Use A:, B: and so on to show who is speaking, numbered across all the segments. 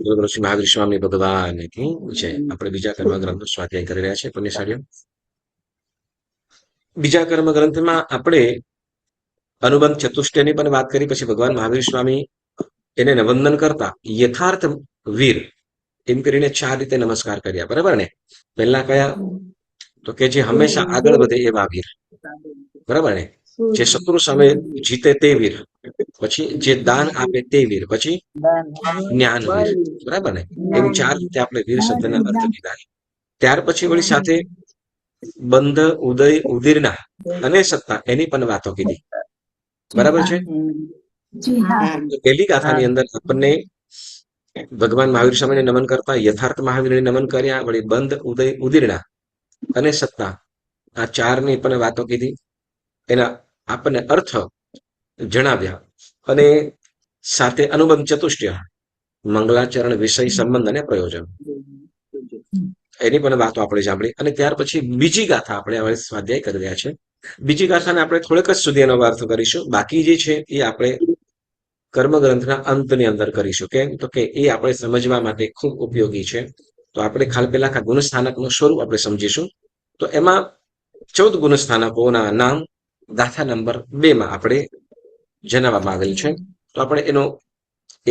A: બોલો શ્રી મહાવીર સ્વામી ભગવાન કી જય. આપણે બીજા કર્મ ગ્રંથનો સ્વાધ્યાય કરી રહ્યા છે પુણ્યશાળીઓ. બીજા કર્મ ગ્રંથમાં આપણે અનુબંધ ચતુષ્ટયની પણ વાત કરી. પછી ભગવાન મહાવીર સ્વામી એને વંદન કરતા યથાર્થ વીર એમ કરીને 4 રીતે નમસ્કાર કર્યા, બરાબર ને? પહેલા કયા? તો કે જે હંમેશા આગળ વધે એવા વીર, બરાબર ને? જે શત્રુ સામે જીતે તે વીર, પછી જે દાન આપે તે વીર, પછી જ્ઞાનવીર, બરાબર ને? એમ 4 રીતે આપણે વીર શબ્દના અર્થ કીધા. ત્યાર પછી વળી સાથે બંધ, ઉદય, ઉદીરના અને સત્તા એની પણ વાતો કીધી, બરાબર છે? તો પહેલી ગાથાની અંદર આપણને ભગવાન મહાવીર સ્વામીને નમન કરતા યથાર્થ મહાવીરને નમન કર્યા, વળી બંધ, ઉદય, ઉદીરના અને સત્તા, આ 4ની પણ વાતો કીધી, એના આપણને અર્થ જણાવ્યા, અને સાથે અનુબંધ ચતુષ્ટય, મંગલાચરણ, વિષય, સંબંધ અને પ્રયોજન, એની પણ વાતો આપણે સાંભળી. અને ત્યાર પછી બીજી ગાથા આપણે હવે સ્વાધ્યાય કરી રહ્યા છે. બીજી ગાથાને આપણે થોડેક જ સુધી એનો અર્થ કરીશું. બાકી જે છે એ આપણે કર્મગ્રંથના અંતની અંદર કરીશું. કેમ? તો કે એ આપણે સમજવા માટે ખૂબ ઉપયોગી છે. તો આપણે ખાલી પેલા ગુણસ્થાનકનું સ્વરૂપ આપણે સમજીશું. તો એમાં 14 ગુણસ્થાનકોના નામ ગાથા નંબર 2 માં આપણે જણાવવામાં આવેલ છે. તો આપણે એનો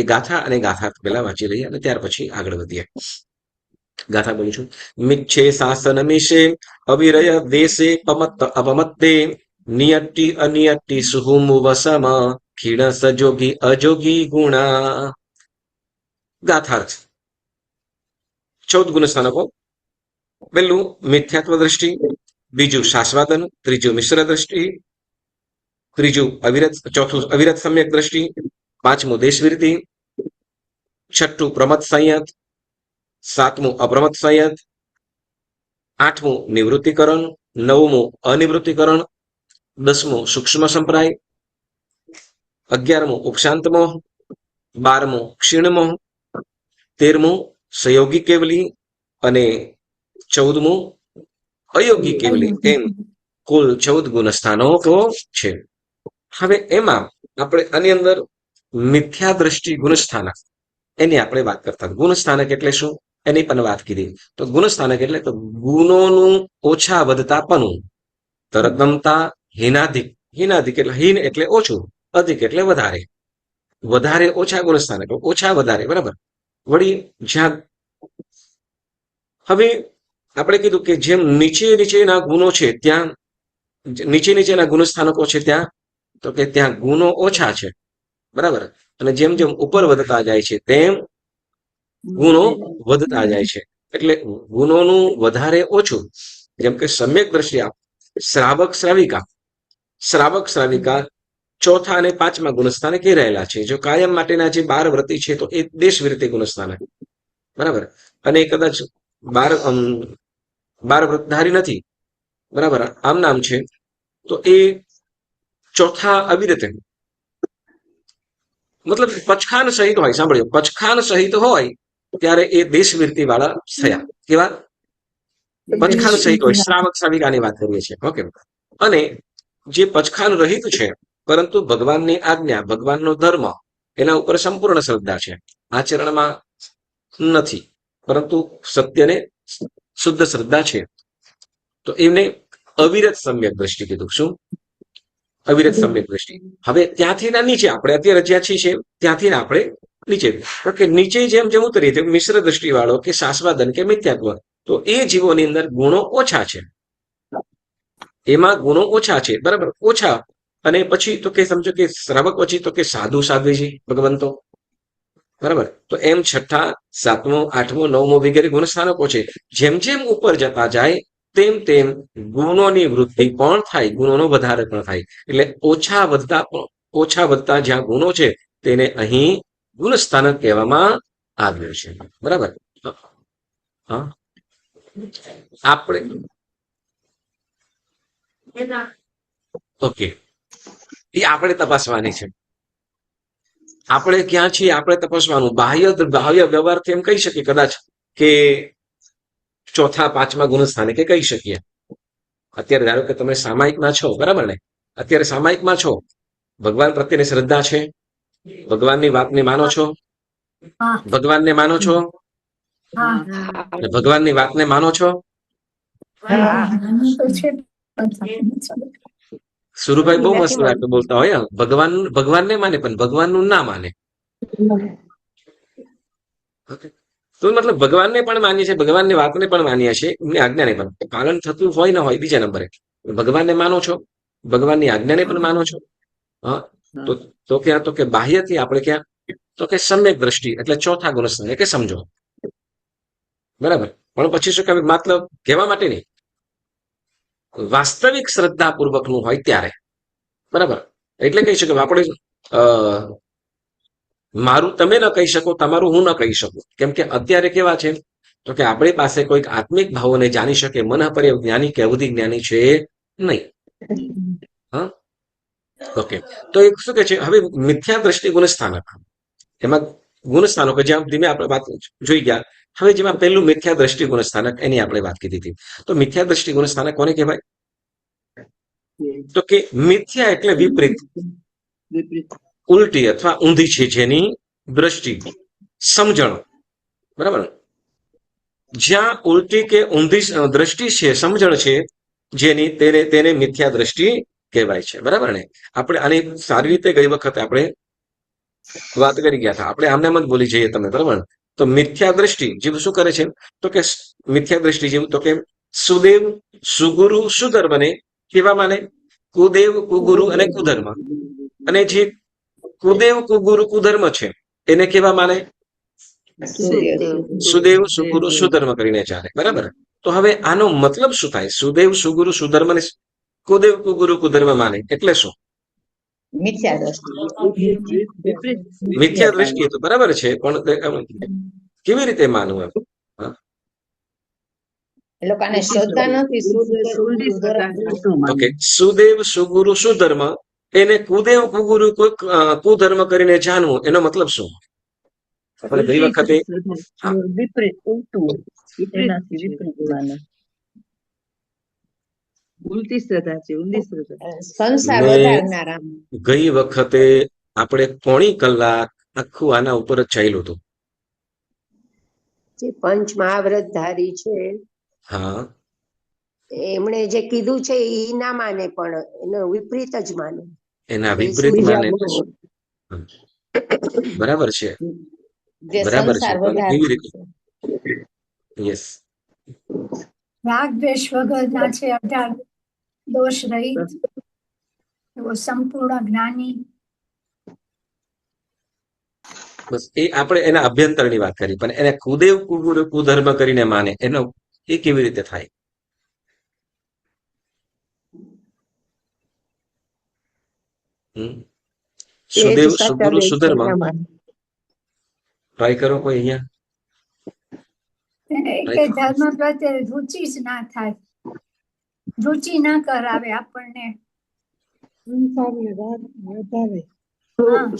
A: એ ગાથા અને ગાથા પેલા વાંચી લઈએ અને ત્યાર પછી આગળ વધીએ. ગાથા બોલીશું. મિચ્છે શાસન મિશે અવિરય દેશે પમત્ત અપમત્તે નિયટ્ટી અનિયટ્ટી સુહુમુ વસમ ખીણ સજોગી અજોગી ગુણા. ગાથાર્થ 14 ગુણસ્થાનકો. પહેલું મિથ્યાત્વ દ્રષ્ટિ, બીજું શાસ્વાદન, ત્રીજું મિશ્ર દ્રષ્ટિ, ચોથું અવિરત સમ્યક દ્રષ્ટિ, પાંચમું દેશવિરતિ, છઠ્ઠું પ્રમત સંયત, સાતમું અપ્રમત સંયત, આઠમું નિવૃત્તિકરણ, નવમું અનિવૃત્તિકરણ, 10મું સૂક્ષ્મ સંપ્રાય, 11મું ઉપશાંત મોહ, 12મું ક્ષીણમોહ, 13મું સહયોગી કેવલી અને 14મું અયોગી કેવલી. એમ કુલ 14 ગુણસ્થાનકો છે. હવે એમાં આપણે આની અંદર મિથ્યા દ્રષ્ટિ ગુણસ્થાનક એની આપણે વાત કરતા. ગુણસ્થાનક એટલે શું એની પણ વાત કીધી. તો ગુણસ્થાનક એટલે તો ગુણોનું ઓછા વધતાપણું, તરતમતા, હીનાધિક. હીનાધિક એટલે હીન એટલે ઓછું, અધિક એટલે વધારે. વધારે ઓછા ગુણસ્થાનક, ઓછા વધારે, બરાબર. વળી જ્યાં હવે આપણે કીધું કે જેમ નીચે નીચેના ગુણો છે ત્યાં નીચેના ગુણસ્થાનકો છે ત્યાં તો કે ત્યાં ગુણો ઓછા છે, બરાબર. અને જેમ જેમ ઉપર વધતા જાય છે તેમ ગુણો વધતા જાય છે. એટલે ગુણોનું વધારે ઓછું. જેમ કે સમ્યક દ્રષ્ટિ શ્રાવક શ્રાવિકા, શ્રાવક શ્રાવિકા ચોથા અને પાંચમા ગુણસ્થાને રહેલા છે. જો કાયમ માટેના જે 12 વ્રતિ છે તો એ દેશવિરતિ ગુણસ્થાનક, બરાબર. અને કદાચ 12 વ્રતધારી નથી, બરાબર, આમ નામ છે, તો એ ચોથા અવિરત, મતલબ પચખાન સહિત હોય. સાંભળ્યો, પચખાન સહિત હોય ત્યારે એ દેશવિરતિ વાળા થયા. કેવા? પચખાન સહિત હોય. શ્રાવક શ્રાવિકાની વાત કરીએ છીએ. ઓકે. અને જે પચખાન રહિત છે પરંતુ ભગવાનની આજ્ઞા, ભગવાનનો ધર્મ એના ઉપર સંપૂર્ણ શ્રદ્ધા છે, આચરણમાં નથી પરંતુ સત્યને શુદ્ધ શ્રદ્ધા છે, તો એમને અવિરત સમ્યક દ્રષ્ટિ કીધું. શું? અવિરત સમ્યક દ્રષ્ટિ. હવે ત્યાંથી ના નીચે આપણે અત્યારે જ્યાં છીએ ત્યાંથી આપણે નીચે, કે નીચે જેમ જેમ ઉતરીએ તેમ મિશ્ર દ્રષ્ટિ વાળો કે શાસ્વાદન કે મિથ્યાત્વ, તો એ જીવોની અંદર ગુણો ઓછા છે, એમાં ગુણો ઓછા છે, બરાબર, ઓછા. અને પછી તો કે સમજો કે શ્રાવક પછી તો કે સાધુ સાધ્વીજી ભગવંતો, બરાબર. તો એમ છઠ્ઠા, સાતમો, આઠમો, નવમો વગેરે ગુણસ્થાનકો છે. જેમ જેમ ઉપર જતા જાય તેમ તેમ ગુણોની વૃદ્ધિ પણ થાય, ગુણોનો વધારે પણ થાય. એટલે ઓછા વધતા જ્યાં ગુણો છે તેને અહીં ગુણસ્થાનક કહેવામાં આવ્યું છે, બરાબર. હા, આપણે ઓકે, એ આપણે તપાસવાની છે. આપણે ક્યાં છીએ આપણે તપાસવાનું. બાહ્ય વ્યવહારથી એમ કહી શકીએ કદાચ કે ચોથા પાંચમા ગુણસ્થાને કે કહી શકીએ. અત્યારે ધારો કે તમે સામાયિકમાં છો, બરાબર ને? અત્યારે સામાયિકમાં છો, ભગવાન પ્રત્યેની શ્રદ્ધા છે, ભગવાનની વાતને માનો છો?
B: હા
A: ભગવાનને માનો છો?
B: હા
A: અને ભગવાનની વાતને માનો છો?
B: માનવું તો છે
A: સુરુભાઈ બહુ મસ્ત વાતો બોલતા હોય. ભગવાનને માને પણ ભગવાનનું ના માને. Okay. તો મતલબ ભગવાનને પણ માનીએ છીએ, ભગવાનની વાતને પણ માનીએ છીએ, એમની આજ્ઞાને પણ પાલન થતું હોય ન હોય બીજા નંબરે. ભગવાનને માનો છો? ભગવાનની આજ્ઞાને પણ માનો છો? હા. તો ક્યાં તો કે બાહ્યથી આપણે ક્યાં તો કે સમ્યક દ્રષ્ટિ એટલે ચોથા ગુણસ્થાને કે સમજો. બરાબર. પણ પછી શું કે માત્ર કહેવા માટે નહીં, વાસ્તવિક શ્રદ્ધાપૂર્વકનું હોય ત્યારે. બરાબર. એટલે કહી શકું આપણે મારું તમે ન કહી શકો, તમારું હું ન કહી શકું. કેમ કે અત્યારે કેવા છે તો કે આપણી પાસે કોઈક આત્મિક ભાવોને જાણી શકે મનઃપર્ય જ્ઞાની કે અવધિ જ્ઞાની છે નહીં. હા. ઓકે. તો એક શું કે છે હવે મિથ્યા દ્રષ્ટિ ગુણસ્થાનક. એમાં ગુણસ્થાનકો જ્યાં ધીમે આપણે વાત જોઈ ગયા. હવે જેમાં પહેલું મિથ્યા દ્રષ્ટિ ગુણસ્થાનક એની આપણે વાત કીધી હતી. તો મિથ્યા દ્રષ્ટિ ગુણસ્થાનક કોને કહેવાય? તો કે મિથ્યા એટલે વિપરીત, ઉલટી અથવા ઊંધી છે જેની દ્રષ્ટિ, સમજણ. બરાબર. જ્યાં ઉલટી કે ઊંધી દ્રષ્ટિ છે, સમજણ છે જેની, તેને મિથ્યા દ્રષ્ટિ કહેવાય છે. બરાબર ને? આપણે આની સારી રીતે ગઈ વખતે આપણે વાત કરી ગયા હતા. આપણે આમને જ બોલી જઈએ તમે. બરાબર. તો મિથ્યા દ્રષ્ટિ જેવું શું કરે છે તો કે મિથ્યા દ્રષ્ટિ જેવું તો કે સુદેવ સુગુરુ સુધર્મને કેવા માને? કુદેવ કુગુરુ અને કુધર્મ. અને જે કુદેવ કુગુરુ કુધર્મ છે એને કેવા માને? સુદેવ સુગુરુ સુધર્મ કરીને ચાલે. બરાબર. તો હવે આનો મતલબ શું થાય? સુદેવ સુગુરુ સુધર્મ ને કુદેવ કુગુરુ કુધર્મ માને એટલે શું? મિથ્યા દ્રષ્ટિ તો બરાબર છે, પણ કેવી રીતે માનવું એમ? ઓકે. સુદેવ સુગુરુ સુધર્મ એને કુદેવ કુગુરુ કુધર્મ કરીને જાણવું એનો મતલબ શું? આપણે ગઈ વખતે
C: વિપરીત ઉલટું એનાથી વિપરીત માને. ઉલટી શ્રદ્ધા છે, ઊંડી શ્રદ્ધા.
A: ગઈ વખતે આપણે પોણી કલાક આખું આના ઉપર જ ચાલ્યું હતું.
D: જે પંચ મહાવ્રતધારી છે,
A: હા,
D: એમણે જે કીધું છે એ ના માને, પણ એનો વિપરીત જ માને.
A: એના વિપરીત માને. બરાબર છે, બરાબર છે. કેવી રીતે? યસ.
B: રાગ દ્વેષ વગરના છે, 18 દોષ રહિત, એવો સંપૂર્ણ જ્ઞાની.
A: બસ એ આપણે એના અભ્યંતરની વાત કરી, પણ એને કુદેવ કુગુરુ કુધર્મ કરીને માને એનો એ કેવી રીતે થાય? સુદેવ સુગુરુ સુધર્મ ટ્રાય કરો કોઈ અહીંયા.
B: ધર્મ પ્રત્યે રુચિ જ ના થાય, રુચિ ના કરાવે આપણને.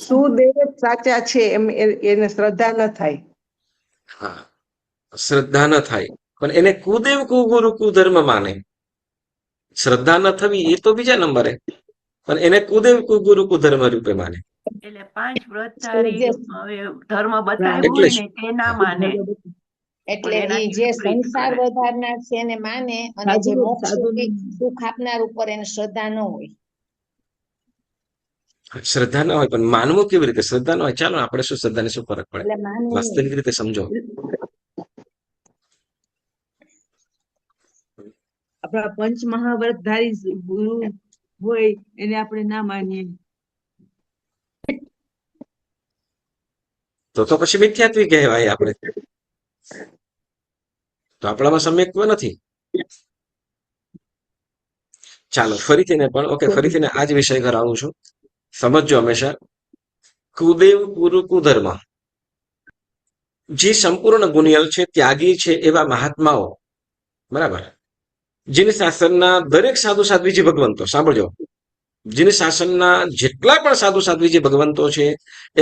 C: સુદેવ સાચા છે એમ એને શ્રદ્ધા ન થાય.
A: હા, શ્રદ્ધા ન થાય, પણ એને કુદેવ કુગુરુ કુધર્મ માને. શ્રદ્ધા ન થવી એ તો બીજા નંબરે, પણ એને કુદેવ કુગુરુ કુધર્મ રૂપે માને.
E: એટલે 5 વ્રતધારી ધર્મ બતાવ્યો હોય ને તે ના માને.
D: એટલે એ જે સંસાર વધારનાર છે એને માને, અને જે મોક્ષ સુખ આપનાર ઉપર એને શ્રદ્ધા ન હોય.
A: શ્રદ્ધા ન હોય, પણ માનવું કેવી રીતે? શ્રદ્ધા ન હોય, ચાલો આપણે શું શ્રદ્ધાને શું ફરક પડે? વાસ્તવિક રીતે સમજો.
C: આપણા પંચ મહાવ્રતધારી ગુરુ હોય એને આપણે ના માનીએ
A: તો પછી મિથ્યાત્વી કહેવાય આપણે. તો આપણામાં સમ્યક્ત્વ નથી. ચાલો ફરીથી પણ ઓકે, ફરીથી આ જ વિષય પર આવું છું. સમજજો હંમેશા. કુદેવ કુરુ કુધર્મ જે સંપૂર્ણ ગુણિયલ છે, ત્યાગી છે એવા મહાત્માઓ, બરાબર, જીન શાસનના દરેક સાધુ સાધ્વીજી ભગવંતો, સાંભળજો, જીન શાસનના જેટલા પણ સાધુ સાધ્વીજી ભગવંતો છે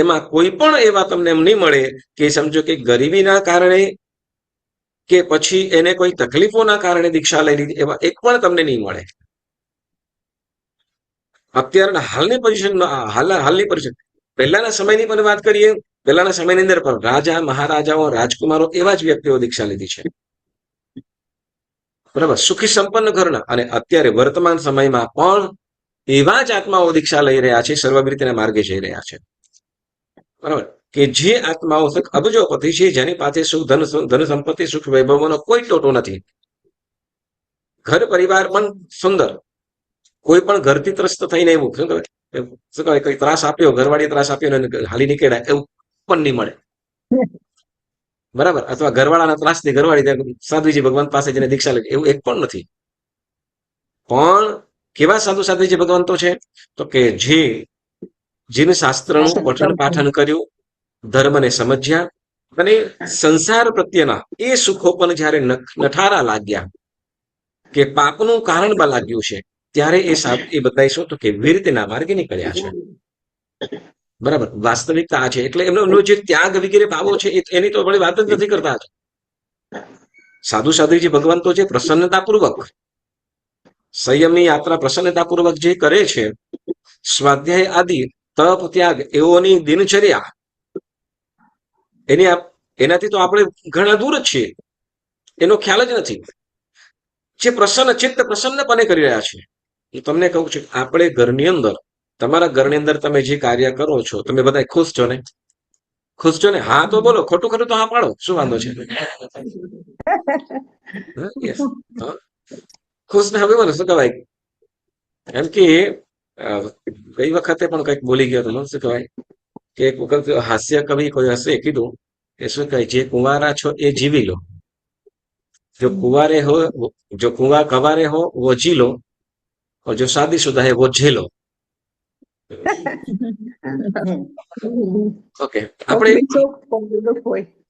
A: એમાં કોઈ પણ એવા તમને એમ નહીં મળે કે સમજો કે ગરીબીના કારણે કે પછી એને કોઈ તકલીફોના કારણે દીક્ષા લઈ લીધી, એવા એક પણ તમને નહીં મળે. અત્યારના હાલની પોઝિશનમાં હાલની પરિસ્થિતિ પહેલાના સમયની પણ વાત કરીએ, પહેલાના સમયની અંદર પણ રાજા, મહારાજાઓ, રાજકુમારો એવા જ વ્યક્તિઓ દીક્ષા લીધી છે. બરાબર, સુખી સંપન્ન ઘરના. અને અત્યારે વર્તમાન સમયમાં પણ એવા જ આત્માઓ દીક્ષા લઈ રહ્યા છે, સર્વવૃત્તિના માર્ગે જઈ રહ્યા છે. બરાબર, કે જે આત્માઓ અબજોપતિ છે, જેની પાસે સુખ, ધન સંપત્તિ, સુખ વૈભવનો કોઈ ટોટો નથી, ઘર પરિવાર પણ સુંદર, કોઈ પણ ઘરથી ત્રસ્ત થઈને એવું શું કહેવાય કઈ ત્રાસ આપ્યો, ઘરવાળી ત્રાસ આપ્યો ને હાલી નીકળ્યા, એવું પણ નહીં મળે. બરાબર, અથવા ઘરવાળાના ત્રાસથી ઘરવાળી સાધુજી ભગવાન પાસે જઈને દીક્ષા લે, એવું એક પણ નથી. પણ કેવા સાધુ સાધુજી ભગવંતો છે? તો કે જેને શાસ્ત્રનું પઠન પાઠન કર્યું, ધર્મને સમજ્યા, અને સંસાર પ્રત્યેના એ સુખો પણ જયારે નઠારા લાગ્યા, કે પાપનું કારણ લાગ્યું છે, ત્યારે એ બતાવીશું તો કે વીરતાના માર્ગે નીકળ્યા છે. બરાબર, વાસ્તવિકતા આ છે. એટલે એમનો જે ત્યાગ વગેરે ભાવો છે એની તો આપણે વાત જ નથી કરતા. સાધુ સાધુજી ભગવાન તો જે પ્રસન્નતાપૂર્વક સંયમની યાત્રા પ્રસન્નતાપૂર્વક જે કરે છે, સ્વાધ્યાય આદિ તપ ત્યાગ એઓની દિનચર્યા, એનાથી તો આપણે ઘણા દૂર જ છીએ, એનો ખ્યાલ જ નથી. જે પ્રસન્ન ચિત્ત પ્રસન્નપણે કરી રહ્યા છે. હું તમને કહું છું, આપણે ઘરની અંદર, તમારા ઘરની અંદર તમે જે કાર્ય કરો છો, તમે બધા ખુશ છો ને? ખુશ છો ને? હા તો બોલો, ખોટું ખોટું તો હા પાડો, શું વાંધો છે? ખુશ ને? હવે બોલો શું કહેવાય, એમ કે ગઈ વખતે પણ કંઈક બોલી ગયો હતો, શું કહેવાય કે એક વખત હાસ્ય કવિ કોઈ હશે કીધું કે શું કહેવાય, જે કુંવારા છો એ જીવી લો, जो कुंवारे हो, जो कवारे हो वो जी लो, और जो शादीशुदा है वो झेलो. ઓકે, આપણે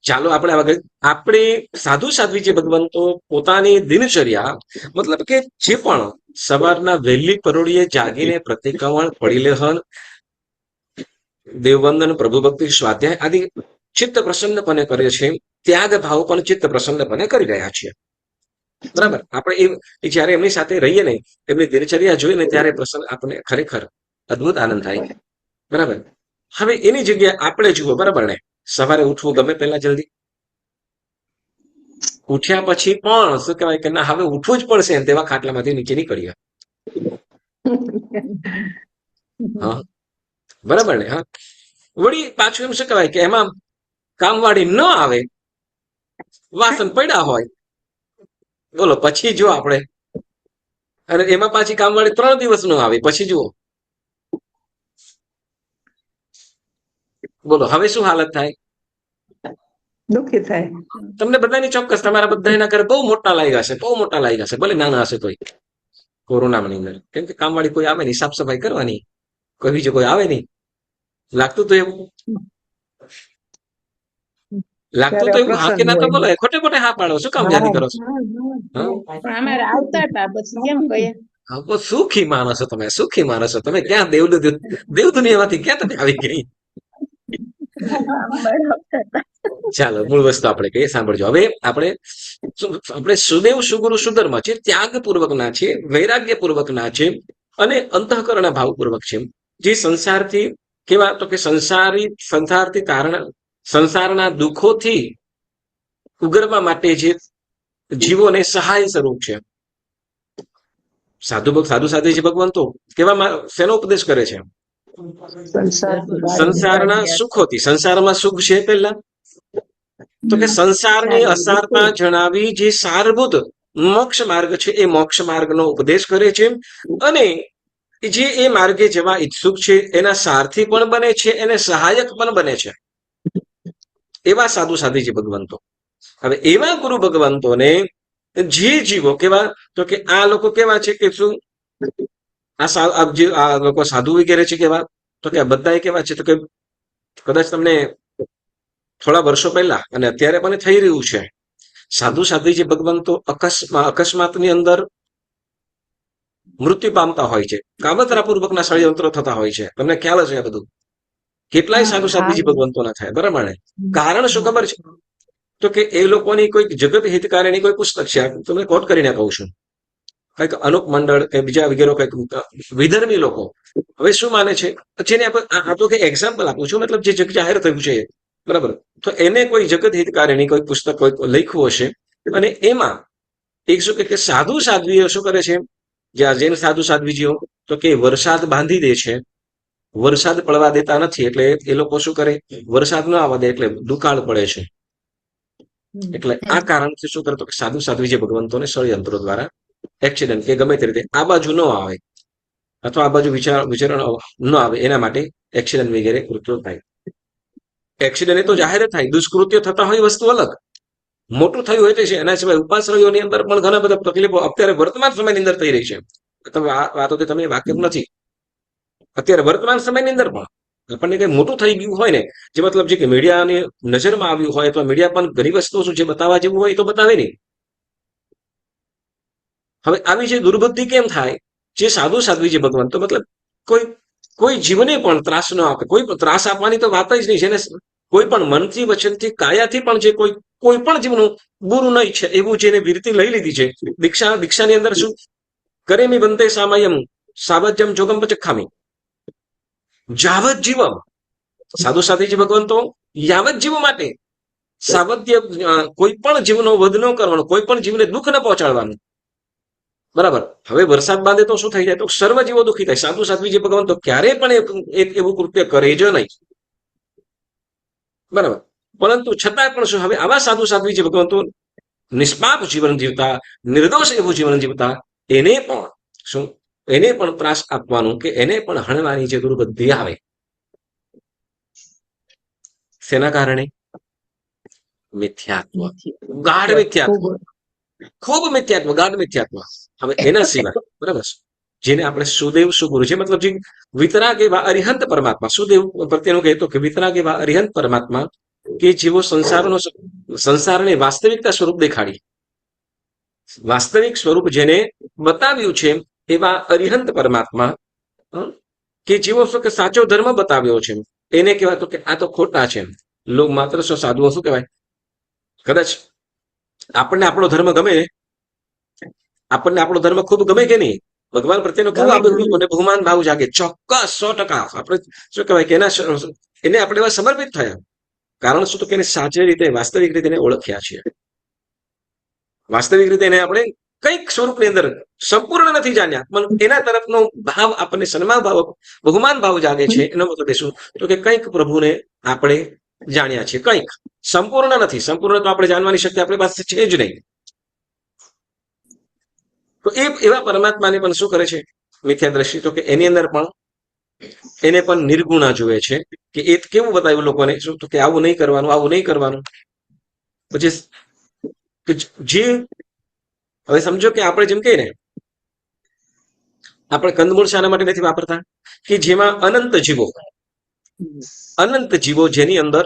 A: ચાલો આપણે સાધુ સાધ્વી જે ભગવંતો પોતાની દિનચર્યા, મતલબ કે જે પણ સવારના વહેલી પરોળીએ જાગીને પ્રતિક્રમણ, પરિલેહન, દેવવંદન, પ્રભુ ભક્તિ, સ્વાધ્યાય આદિ ચિત્ત પ્રસન્નપણે કરે છે. ત્યાગ ભાવ પણ ચિત્ત પ્રસન્નપણે કરી રહ્યા છીએ. બરાબર, આપણે જયારે એમની સાથે રહીએ ને, એમની દિનચર્યા જોઈએ ને, ત્યારે આપણને ખરેખર અદભુત આનંદ થાય. બરાબર, હવે એની જગ્યાએ આપણે જુઓ, બરાબર ને, સવારે ઉઠવું ગમે પહેલા જલ્દી, ઉઠ્યા પછી પણ શું કહેવાય કે ના હવે ઉઠવું જ પડશે, તેવા ખાટલામાંથી નીચે નીકળીએ. હા, બરાબર ને. હા, વળી પાછું એમ શું કહેવાય કે એમાં કામવાળી ન આવે, વાસણ પડ્યા હોય, બોલો પછી જો આપણે, અને એમાં પાછી કામવાળી 3 દિવસ નો આવે, પછી જુઓ, બોલો હવે શું હાલત થાય?
C: દુઃખી થાય.
A: તમને બધાની ચોક્કસ, તમારા બધાના ઘરે બહુ મોટા લાગ્યા છે, બહુ મોટા લાગ્યા છે, ભલે નાના હશે તોય, કોરોનાની અંદર. કેમ કે કામવાળી કોઈ આવે નહીં, સાફ સફાઈ કરવાની, કોઈ બીજું કોઈ આવે નહીં. લાગતું તો એવું, લાગતું તો એવું. હા કે ના તો બોલો, ખોટે ખોટે હા પાડો, શું કામ યાદી કરો છો?
D: અમારે આવતા હતા, પછી કેમ કહીએ?
A: સુખી માણસો તમે, સુખી માણસો તમે. ક્યાં દેવ દુનિયામાંથી ક્યાં તમે આવી ગઈ? ચાલો, મૂળ વસ્તુ આપણે કહીએ, સાંભળજો. હવે આપણે સુદેવ, સુગુરુ, સુધર્મ છે, ત્યાગ પૂર્વકના છે, વૈરાગ્ય પૂર્વકના છે, અને અંતઃકરણ ભાવપૂર્વક છે. જે સંસારથી કેવા તો કે સંસારથી સંસારના દુઃખોથી ઉગરવા માટે જે જીવોને સહાય સ્વરૂપ છે. સાધુ સાધ્વી ભગવંતો કેવા શેનો ઉપદેશ કરે છે? સંસારના સુખોથી. સંસારમાં સુખ છે પહેલા તો કે સંસારની અસારતા જણાવી જે સારભૂત મોક્ષ માર્ગ છે, એ મોક્ષ માર્ગનો ઉપદેશ કરે છે. અને જે એ માર્ગે જવા ઈચ્છુક છે એના સારથી પણ બને છે, એને સહાયક પણ બને છે. એવા સાધુ સાધ્વીજી ભગવંતો. હવે એવા ગુરુ ભગવંતોને જે જીવો કેવા તો કે આ લોકો કેવા છે કે શું આ લોકો સાધુ વગેરે છે કેવા તો કે બધા કેવા છે તો કે કદાચ તમને થોડા વર્ષો પહેલા અને અત્યારે પણ થઈ રહ્યું છે, સાધુ સાધ્વીજી ભગવંતો અકસ્માતની અંદર મૃત્યુ પામતા હોય છે, કાબતરાપૂર્વકના ષડયંત્રો થતા હોય છે. તમને ખ્યાલ હશે આ બધું. કેટલાય સાધુ સાધ્વીજી ભગવંતોના થાય. બરાબર ને? કારણ શું ખબર છે? તો કે એ લોકોની કોઈ જગત હિતકારીની કોઈ પુસ્તક છે, તમને કોટ કરીને કહું છું, કઈક અનુપ મંડળ કે બીજા વગેરે કઈક વિધર્મી લોકો હવે શું માને છે, જેને આ તો કે એક્ઝામ્પલ આપું છું, મતલબ જે જગ જાહેર થયું છે બરાબર, તો એને કોઈ જગત હિતકારીની કોઈ પુસ્તક કોઈ લખ્યું હશે અને એમાં એક શું કે સાધુ સાધ્વીઓ શું કરે છે, જ્યાં જૈન સાધુ સાધ્વીજીઓ તો કે વરસાદ બાંધી દે છે, વરસાદ પડવા દેતા નથી, એટલે એ લોકો શું કરે, વરસાદ ન આવવા દે એટલે દુકાળ પડે છે. એટલે આ કારણથી શું કરતો કે સાધુ સાધ્વીજી ભગવંતોને ષડયંત્રો દ્વારા એક્સિડન્ટ કે ગમે તે રીતે આ બાજુ ન આવે અથવા આ બાજુ વિચરણ ન આવે એના માટે એક્સિડન્ટ વગેરે કૃત્યો થાય. એક્સિડન્ટ એ તો જાહેર થાય, દુષ્કૃત્યો થતા હોય વસ્તુ અલગ, મોટું થયું હોય તો છે. એના સિવાય ઉપાશ્રયોની અંદર પણ ઘણા બધા તકલીફો અત્યારે વર્તમાન સમયની અંદર થઈ રહી છે. તમે આ વાતોથી તમે વાકેફ નથી. અત્યારે વર્તમાન સમયની અંદર પણ આપણને કઈ મોટું થઈ ગયું હોય ને, જે મતલબ જે કે મીડિયાની નજરમાં આવ્યું હોય, તો મીડિયા પણ ઘણી વસ્તુઓ શું જે બતાવવા જેવું હોય તો બતાવે નહીં. હવે આવી જે દુર્બુદ્ધિ કેમ થાય, જે સાધુ સાધ્વી જે ભગવાન તો મતલબ કોઈ જીવને પણ ત્રાસ ન આપે, કોઈ પણ ત્રાસ આપવાની તો વાત જ નહીં. જેને કોઈ પણ મનથી વચનથી કાયાથી પણ જે કોઈ પણ જીવનું બુરું ન ઈચ્છે એવું જેને વિરતિ લઈ લીધી છે. દીક્ષાની અંદર શું કરેમી બંતે સામયમ સાવજ્યમ જોગમ પચખામી જાવત જીવમ, સાધુ સાધ્વીજી ભગવંતો યાવત જીવો માટે સાવધ્ય, કોઈ પણ જીવનો વધ ન કરવાનો, કોઈ પણ જીવને દુઃખ ન પહોંચાડવાનું. બરાબર. હવે વરસાદ બાંધે તો શું થઈ જાય, તો સર્વ જીવો દુઃખી થાય. સાધુ સાધ્વીજી ભગવંતો ક્યારે પણ એક એવું કૃત્ય કરે જ નહીં. બરાબર. પરંતુ છતાં પણ શું, હવે આવા સાધુ સાધ્વીજી ભગવંતો નિષ્પાપ જીવન જીવતા, નિર્દોષ એવું જીવન જીવતા, એને પણ શું, એને પણ ત્રાસ આપવાનું કે એને પણ હણવાની જે દુર્બુદ્ધિ આવે, શેના કારણે? મિથ્યાત્વ, ગાઢ મિથ્યાત્વ, ખૂબ મિથ્યાત્વ, ગાઢ મિથ્યાત્વ. હવે એના સિવાય બરાબર, જેને આપણે સુદેવ સુગુરુ છે, મતલબ જે વિતરાગ એવા અરિહંત પરમાત્મા, સુદેવ પ્રત્યેનું કહેતો કે વિતરાગ એવા અરિહંત પરમાત્મા કે જેવો સંસારને વાસ્તવિકતા સ્વરૂપ દેખાડી, વાસ્તવિક સ્વરૂપ જેને બતાવ્યું છે એવા અરિહંત પરમાત્મા કે જેવો શું કે સાચો ધર્મ બતાવ્યો છે, એને કહેવાય કે આ તો ખોટા છે. લોક માત્ર સાધુઓ શું કહેવાય, કદાચ આપણને આપણો ધર્મ ગમે, આપણને આપણો ધર્મ ખૂબ ગમે કે નહીં, ભગવાન પ્રત્યેનો ખૂબ આપણે બહુમાન ભાવ જાગે, ચોક્કસ 100%. આપણે શું કહેવાય કે એને આપણે એવા સમર્પિત થયા. કારણ શું, તો કે એને સાચી રીતે વાસ્તવિક રીતે એને ઓળખ્યા છીએ. વાસ્તવિક રીતે એને આપણે કઈક સ્વરૂપની અંદર સંપૂર્ણ નથી જાણ્યા, પણ એના તરફનો ભાવ આપણને સન્માન ભાવ, બહુમાન ભાવ જાગે છે. એનો મતલબ શું, તો કે કંઈક પ્રભુને આપણે જાણ્યા છીએ, કંઈક સંપૂર્ણ નથી. સંપૂર્ણ તો આપણે જાણવાની શક્તિ આપણી પાસે છે જ નહીં. તો એવા પરમાત્માને પણ શું કરે છે મિથ્યા દ્રષ્ટિ, તો કે એની અંદર પણ એને પણ નિર્ગુણા જુએ છે. કે એ કેવું બતાવ્યું લોકોને, શું તો કે આવું નહીં કરવાનું, આવું નહીં કરવાનું. પછી જે હવે સમજો કે આપણે જેમ કહીએ ને, આપણે કંદમૂળ શાના માટે નથી વાપરતા, કે જેમાં અનંત જીવો જેની અંદર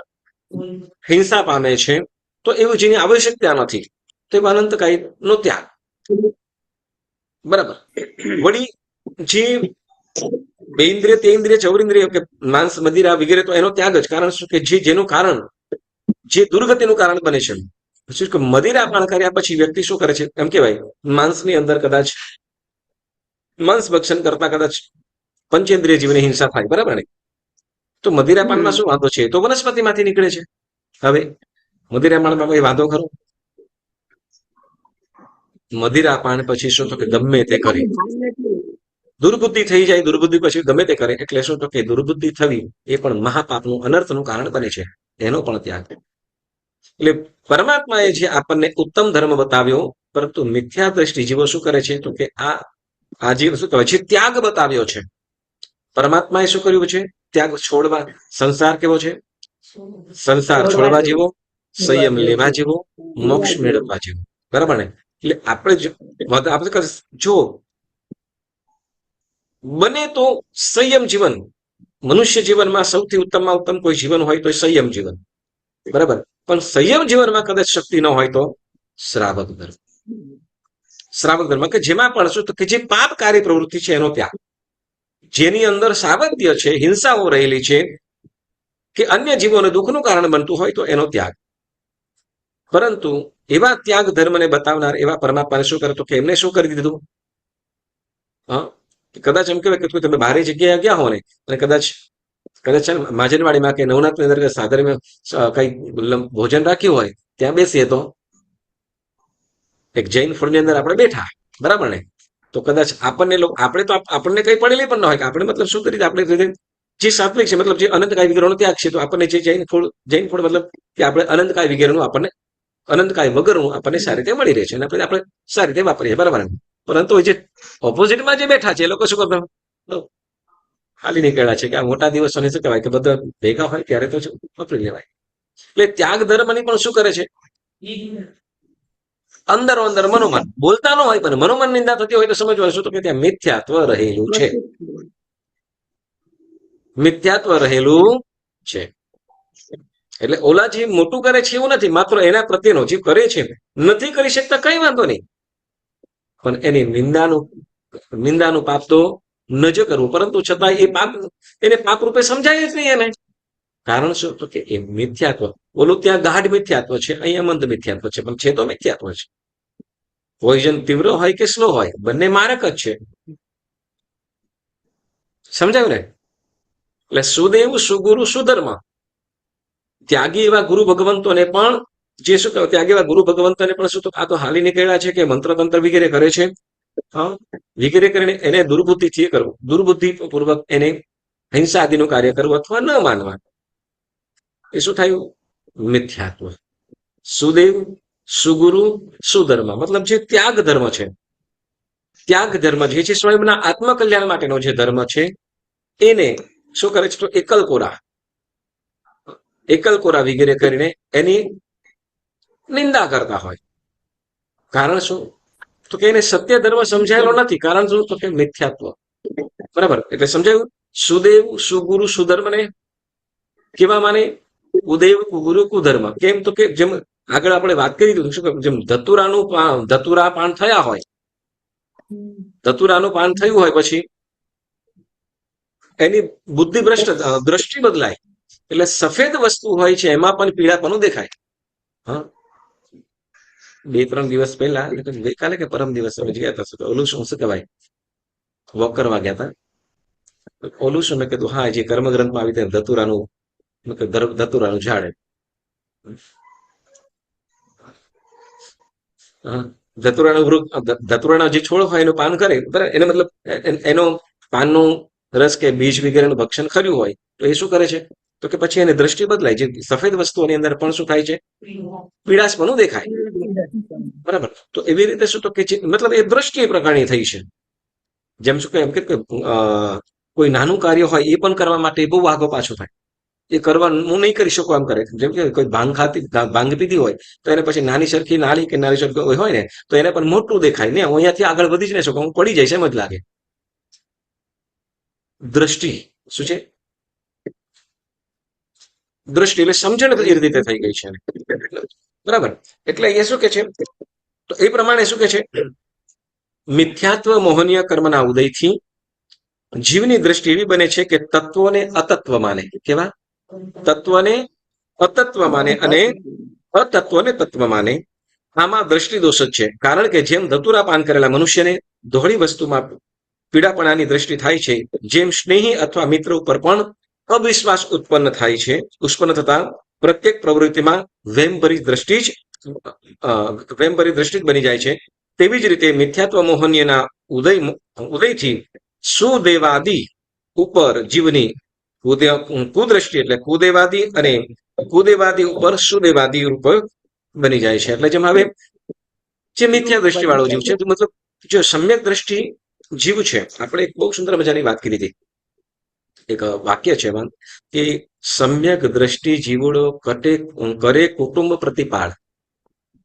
A: હિંસા પામે છે, તો એવું જેની આવશ્યકતા નથી, તો એ અનંત કાય નો ત્યાગ. બરાબર. વળી જે બે ઇન્દ્રિય, તે ઇન્દ્રિય, ચૌરિન્દ્રિય કે માંસ મદિરા વગેરે, તો એનો ત્યાગ જ. કારણ શું, કે જેનું કારણ, જે દુર્ગતિનું કારણ બને છે. કે મદિરા પાન કર્યા પછી વ્યક્તિ શું કરે છે, એમ કહેવાય માંસની અંદર કદાચ માંસ ભક્ષણ કરતા કદાચ પંચેન્દ્રિય જીવની હિંસા થાય, બરાબર ને? તો મદિરાપાનમાં શું વાંધો છે, તો વનસ્પતિમાંથી નીકળે છે. હવે મદિરાપાનમાં કોઈ વાંધો ખરો? મદિરાપાન પછી શું, તો કે ગમે તે કરે, દુર્બુદ્ધિ થઈ જાય, દુર્બુદ્ધિ પછી ગમે તે કરે, એટલે શું, તો કે દુર્બુદ્ધિ થવી એ પણ મહાપાપનું, અનર્થનું કારણ બને છે. એનો પણ ત્યાગ. એટલે પરમાત્માએ જે આપણને ઉત્તમ ધર્મ બતાવ્યો, પરંતુ મિથ્યા દ્રષ્ટિ જીવો શું કરે છે, તો કે આ જે શું કહેવાય છે, ત્યાગ બતાવ્યો છે. પરમાત્માએ શું કર્યું છે, ત્યાગ છોડવા. સંસાર કેવો છે? સંસાર છોડવા જેવો, સંયમ લેવા જેવો, મોક્ષ મેળવવા જેવો. બરાબર ને? એટલે આપણે જો બને તો સંયમ જીવન, મનુષ્ય જીવનમાં સૌથી ઉત્તમમાં ઉત્તમ કોઈ જીવન હોય તો સંયમ જીવન. બરાબર. પણ સંયમ જીવનમાં કદાચ શક્તિ ન હોય તો શ્રાવક ધર્મ. શ્રાવક ધર્મ કે જેમાં પણ શું, કે જે પાપકારી પ્રવૃત્તિ છે એનો ત્યાગ, જેની અંદર સાવધ્ય છે, હિંસાઓ રહેલી છે, કે અન્ય જીવોને દુઃખનું કારણ બનતું હોય તો એનો ત્યાગ. પરંતુ એવા ત્યાગ ધર્મને બતાવનાર એવા પરમાત્માને શું કરે, તો કે એમને શું કરી દીધું? કદાચ એમ કહેવાય કે તમે બારે જગ્યાએ ગયા હો ને અને કદાચ છે ને માજનવાડીમાં કે નવનાથની અંદર કે સાધરમાં કઈ ભોજન રાખ્યું હોય ત્યાં બેસીએ તો એક જૈન ફૂડની અંદર આપણે બેઠા, બરાબર ને? તો કદાચ આપણે તો આપણને કઈ પડેલી પણ ન હોય કે આપણે મતલબ શું કરી આપણે રીતે જે સાત્વિક છે, મતલબ જે અનંતકાય વિગ્રહનો ત્યાગ છે, તો આપણને જે જૈન ફૂડ મતલબ કે આપણે અનંતકાય વિગ્રહનું આપણને અનંતકાય વગરનું આપણને સારી રીતે મળી રહે છે અને આપણે સારી રીતે વાપરીએ, બરાબર. પરંતુ જે ઓપોઝિટમાં જે બેઠા છે એ લોકો શું કરતા ખાલી નીકળ્યા છે કે આ મોટા દિવસોને શું કહેવાય કે બધા ભેગા હોય ત્યારે તો વાપરી લેવાય. એટલે ત્યાગ ધર્મની પણ શું કરે છે, અંદરો અંદર મનોમન બોલતા ન હોય પણ મનોમન નિંદા થતી હોય તો સમજવાનું શું, તો કે ત્યાં મિથ્યાત્વ રહેલું છે, મિથ્યાત્વ રહેલું છે. એટલે ઓલા જે મોટું કરે છે એવું નથી, માત્ર એના પ્રત્યેનો જે કરે છે નથી કરી શકતા કઈ વાંધો નહીં, પણ એની નિંદાનું પાપ તો ન જ કરવું, પરંતુ છતાં એ પાપ એને પાપ રૂપે સમજાય જ નહીં એને. કારણ શું, તો કે એ મિથ્યાત્વ, ઓલું ત્યાં ગાઢ મિથ્યાત્વ છે, અહીંયા મંદ મિથ્યાત્વ છે, પણ છે તો મિથ્યાત્વ છે. પોઈઝન તીવ્ર હોય કે સ્લો હોય, બંને મારક જ છે. સમજાયું ને? એટલે સુદેવ સુગુરુ સુધર્મ, ત્યાગી એવા ગુરુ ભગવંતોને પણ જે શું કહે, ત્યાગી એવા ગુરુ ભગવંતોને પણ શું, તો આ તો હાલી નીકળ્યા છે કે મંત્ર તંત્ર વગેરે કરે છે, વગેરે કરીને એને દુર્બુદ્ધિથી કરવું, દુર્બુદ્ધિપૂર્વક એને હિંસા આદિનું કાર્ય કરવું અથવા ન માનવા, એ શું થયું? મિથ્યાત્વ. સુદેવ સુગુરુ સુધર્મ મતલબ જે ત્યાગ ધર્મ છે, ત્યાગ ધર્મ જે છે સ્વયંના આત્મકલ્યાણ માટેનો જે ધર્મ છે, એને શું કરે છે, તો એકલકોરા વગેરે કરીને એની નિંદા કરતા હોય. કારણ શું, તો કે એને સત્ય ધર્મ સમજાયેલો નથી. કારણ શું, તો કે મિથ્યાત્વ, બરાબર. એટલે સમજાયું? સુદેવ સુગુરુ સુધર્મને કેવા માને? ઉદેવ કુગુરુ કુધર્મ. કેમ, તો કે જેમ આગળ આપણે વાત કરી હતી શું, જેમ ધતુરા પાન થયા હોય, ધતુરાનું પાન થયું હોય પછી એની બુદ્ધિ દ્રષ્ટિ બદલાય, એટલે સફેદ વસ્તુ હોય છે એમાં પણ પીળાપણું દેખાય. હા, 2-3 દિવસ પહેલા, ગઈકાલે કે પરમ દિવસ અમે ગયા હતા, ઓલું શું કહેવાય, વોક કરવા ગયા હતા. ઓલું શું મેં કીધું, હા, જે કર્મગ્રંથમાં આવી રીતે ધતુરાનું ઝાડ, ધતુરાના જે છોડ હોય એનું પાન કરે, એને મતલબ એનો પાનનું રસ કે બીજ વગેરેનું ભક્ષણ કર્યું હોય તો એ શું કરે છે, તો કે પછી એની દ્રષ્ટિ બદલાય. જે સફેદ વસ્તુઓની અંદર પણ શું થાય છે, પીળાશપણું દેખાય, બરાબર. તો એવી રીતે શું, તો કે મતલબ એ દ્રષ્ટિ પ્રકારની થઈ છે. જેમ શું એમ કે કોઈ નાનું કાર્ય હોય એ પણ કરવા માટે બહુ આગો પાછો થાય, એ કરવા હું નહીં કરી શકું એમ કરે. જેમ કે કોઈ ભાંગ પીધી હોય તો એને પછી નાની સરખી નાળી કે નાની સરખી હોય ને તો એને પણ મોટું દેખાય ને, હું અહીંયાથી આગળ વધી જ નહીં શકું, હું પડી જઈશ એમ જ લાગે. દ્રષ્ટિ શું છે, દ્રષ્ટિ એટલે સમજણ એ રીતે થઈ ગઈ છે, બરાબર. એટલે એ શું કે છે, તો એ પ્રમાણે શું કે છે, મિથ્યાત્વ મોહનીય કર્મના ઉદયથી જીવની દ્રષ્ટિ એવી બને છે કે તત્વોને અતત્વ માને. કેવા? તત્વને અતત્વ માને અને અતત્વને તત્વ માને. આમાં દ્રષ્ટિ દોષ જ છે. કારણ કે જેમ ધતુરા પાન કરેલા મનુષ્યને ધોળી વસ્તુમાં પીડાપણાની દ્રષ્ટિ થાય છે, જેમ સ્નેહી અથવા મિત્ર ઉપર પણ અવિશ્વાસ ઉત્પન્ન થાય છે, ઉત્પન્ન થતા પ્રત્યેક પ્રવૃત્તિમાં વેમભરી દ્રષ્ટિ જ બની જાય છે, તેવી જ રીતે મિથ્યાત્વ મોહનીયના ઉદયથી સુદેવાદી ઉપર જીવની કુદ્રષ્ટિ એટલે કુદેવાદી અને કુદેવાદી ઉપર સુદેવાદી રૂપ બની જાય છે. એટલે જેમ હવે જે મિથ્યા દ્રષ્ટિ વાળો જીવ છે, મતલબ જો સમ્યક દ્રષ્ટિ જીવ છે, આપણે એક બહુ સુંદર મજાની વાત કરી હતી, એક વાક્ય છે એમાં કે સમ્યક દ્રષ્ટિ જીવડો કરે કુટુંબ પ્રતિપાળ.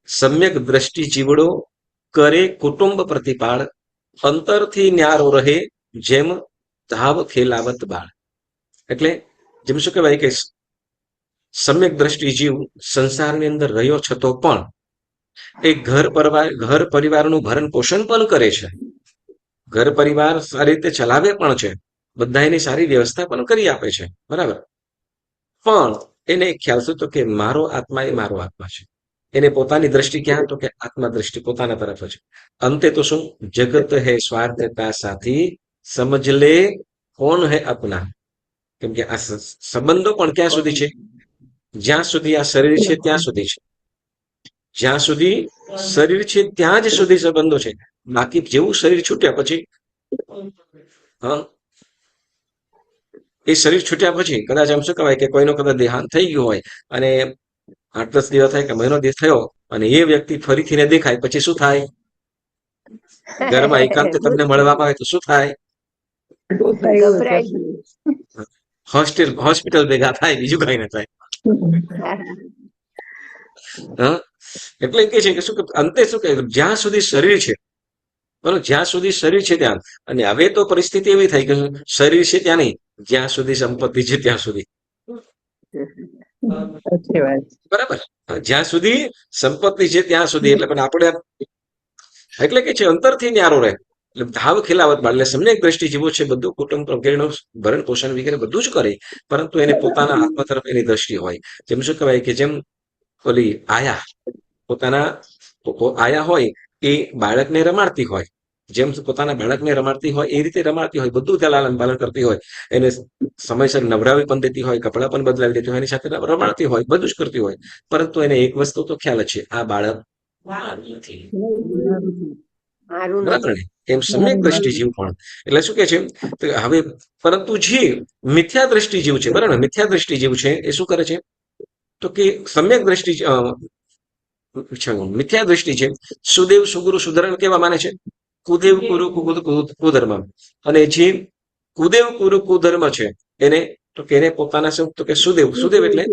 A: સમ્યક દ્રષ્ટિ જીવડો કરે કુટુંબ પ્રતિપાળ, અંતરથી ન્યારો રહે જેમ ધાવ ખેલાવત બાળ. એટલે જેમ શું કહેવાય કે સમ્યક દ્રષ્ટિ જીવ સંસારની અંદર રહ્યો છતો પણ એ ઘર પરિવારનું ભરણ પોષણ પણ કરે છે, ઘર પરિવાર સારી રીતે ચલાવે પણ છે, બધા એની સારી વ્યવસ્થા પણ કરી આપે છે, બરાબર. પણ એને એક ખ્યાલ શું, તો કે મારો આત્મા એ મારો આત્મા છે. એને પોતાની દ્રષ્ટિ ક્યાં, તો કે આત્મા દ્રષ્ટિ પોતાના તરફ છે. અંતે તો શું, જગત હે સ્વાર્થતા સાથી સમજ લે કોણ હે અપના. કેમ કે આ સંબંધો પણ ક્યાં સુધી છે? જ્યાં સુધી આ શરીર છે ત્યાં સુધી છે. જ્યાં સુધી શરીર છે ત્યાં જ સુધી સંબંધો છે. બાકી જેવું શરીર છૂટ્યા પછી એ શરીર છૂટ્યા પછી કદાચ એમ શું કહેવાય કે કોઈનો કદાચ દેહાંત થઈ ગયું હોય અને 8-10 દિવસ થાય કે મહિનો દિવસ થયો અને એ વ્યક્તિ ફરીથી ને દેખાય પછી શું થાય? ઘરમાં એકાંતે તમને મળવામાં આવે તો શું થાય? હોસ્પિટલ ભેગા થાય, બીજું કઈ ના થાય. એટલે કે છે કે શું કે અંતે શું કે જ્યાં સુધી શરીર છે, બરોબર, જ્યાં સુધી શરીર છે ત્યાં. અને હવે તો પરિસ્થિતિ એવી થઈ કે શરીર છે ત્યાં નહીં, જ્યાં સુધી સંપત્તિ છે ત્યાં સુધી. બરાબર, જ્યાં સુધી સંપત્તિ છે ત્યાં સુધી. એટલે પણ આપણે એટલે કે છે અંતરથી ન્યારો રહે. એટલે ભાવ ખિલાવત બાળ એટલે સમ્યક દ્રષ્ટિ જેવો છે, બધું કુટુંબ વગેરેનું ભરણ પોષણ વગેરે બધું જ કરે, પરંતુ એને પોતાના આત્મા તરફ એની દ્રષ્ટિ હોય. જેમ શું કહેવાય કે જેમ ઓલી આયા પોતાના આયા હોય એ બાળકને રમાડતી હોય, જેમ પોતાના બાળકને રમાડતી હોય એ રીતે રમાડતી હોય, બધું ત્યાં લાલન પાલન કરતી હોય, એને સમયસર નવરાવી પણ દેતી હોય, કપડાં પણ બદલાવી દેતી હોય, એની સાથે રમાડતી હોય, બધું જ કરતી હોય. પરંતુ એને એક વસ્તુ તો ખ્યાલ જ છે, આ બાળક નથી. બરાબર ને? એમ સમ્યક દ્રષ્ટિ જીવ પણ એટલે શું કે છે હવે, પરંતુ જે મિથ્યા દ્રષ્ટિ જીવ છે, બરાબર, મિથ્યા દ્રષ્ટિ જીવ છે એ શું કરે છે તો કે સમ્યક દ્રષ્ટિ મિથ્યા દ્રષ્ટિ છે. સુદેવ સુગુરુ સુધરણ કેવા માને છે? કુદેવ કુરુ કુધર્મ. અને જે કુદેવ કુરુ કુધર્મ છે એને તો કે એને પોતાના શું તો કે સુદેવ એટલે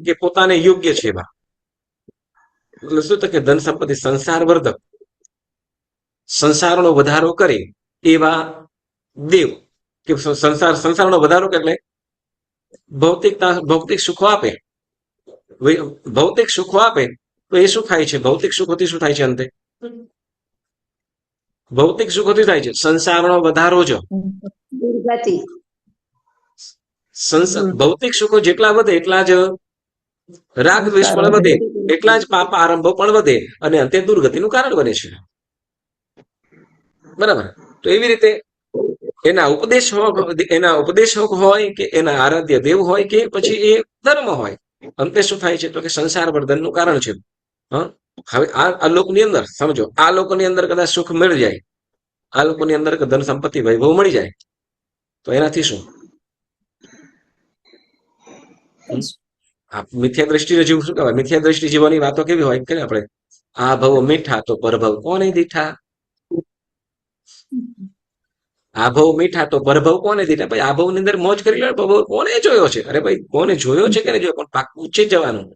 A: કે પોતાને યોગ્ય છે એવા. એટલે શું તો કે ધન સંપત્તિ સંસાર વર્ધક, સંસારનો વધારો કરે એવા દેવ, કે સંસારનો વધારો કરે એટલે ભૌતિક સુખો આપે. ભૌતિક સુખો આપે તો એ શું થાય છે? ભૌતિક સુખોથી શું થાય છે? અંતે ભૌતિક સુખોથી થાય છે સંસારનો વધારો. જ ભૌતિક સુખો જેટલા વધે એટલા જ રાગ દ્વેષ પણ વધે, એટલા જ પાપ આરંભો પણ વધે અને અંતે દુર્ગતિનું કારણ બને છે. બરાબર. તો એવી રીતે એના ઉપદેશક હોય કે એના આરાધ્ય દેવ હોય કે પછી એ ધર્મ હોય, અંતે શું થાય છે તો કે સંસાર વર્ધનનું કારણ છે. હવે આ લોકની અંદર સમજો, આ લોકોની અંદર કદાચ સુખ મળી જાય, આ લોકોની અંદર ધન સંપત્તિ વૈભવ મળી જાય તો એનાથી શું? મિથ્યા દ્રષ્ટિને જેવું શું કહેવાય? મિથ્યા દ્રષ્ટિ જીવવાની વાતો કેવી હોય કે આપણે આ ભવ મીઠા તો પરભવ કોને દીઠા. આ ભવ મીઠા તો પરભવ કોને દીઠા. ભાઈ આ ભવ ની અંદર મોજ કરી લે, ભવ કોને જોયો છે? અરે ભાઈ કોને જોયો છે કે નહીં જોયો, પણ પાકું છે જવાનું.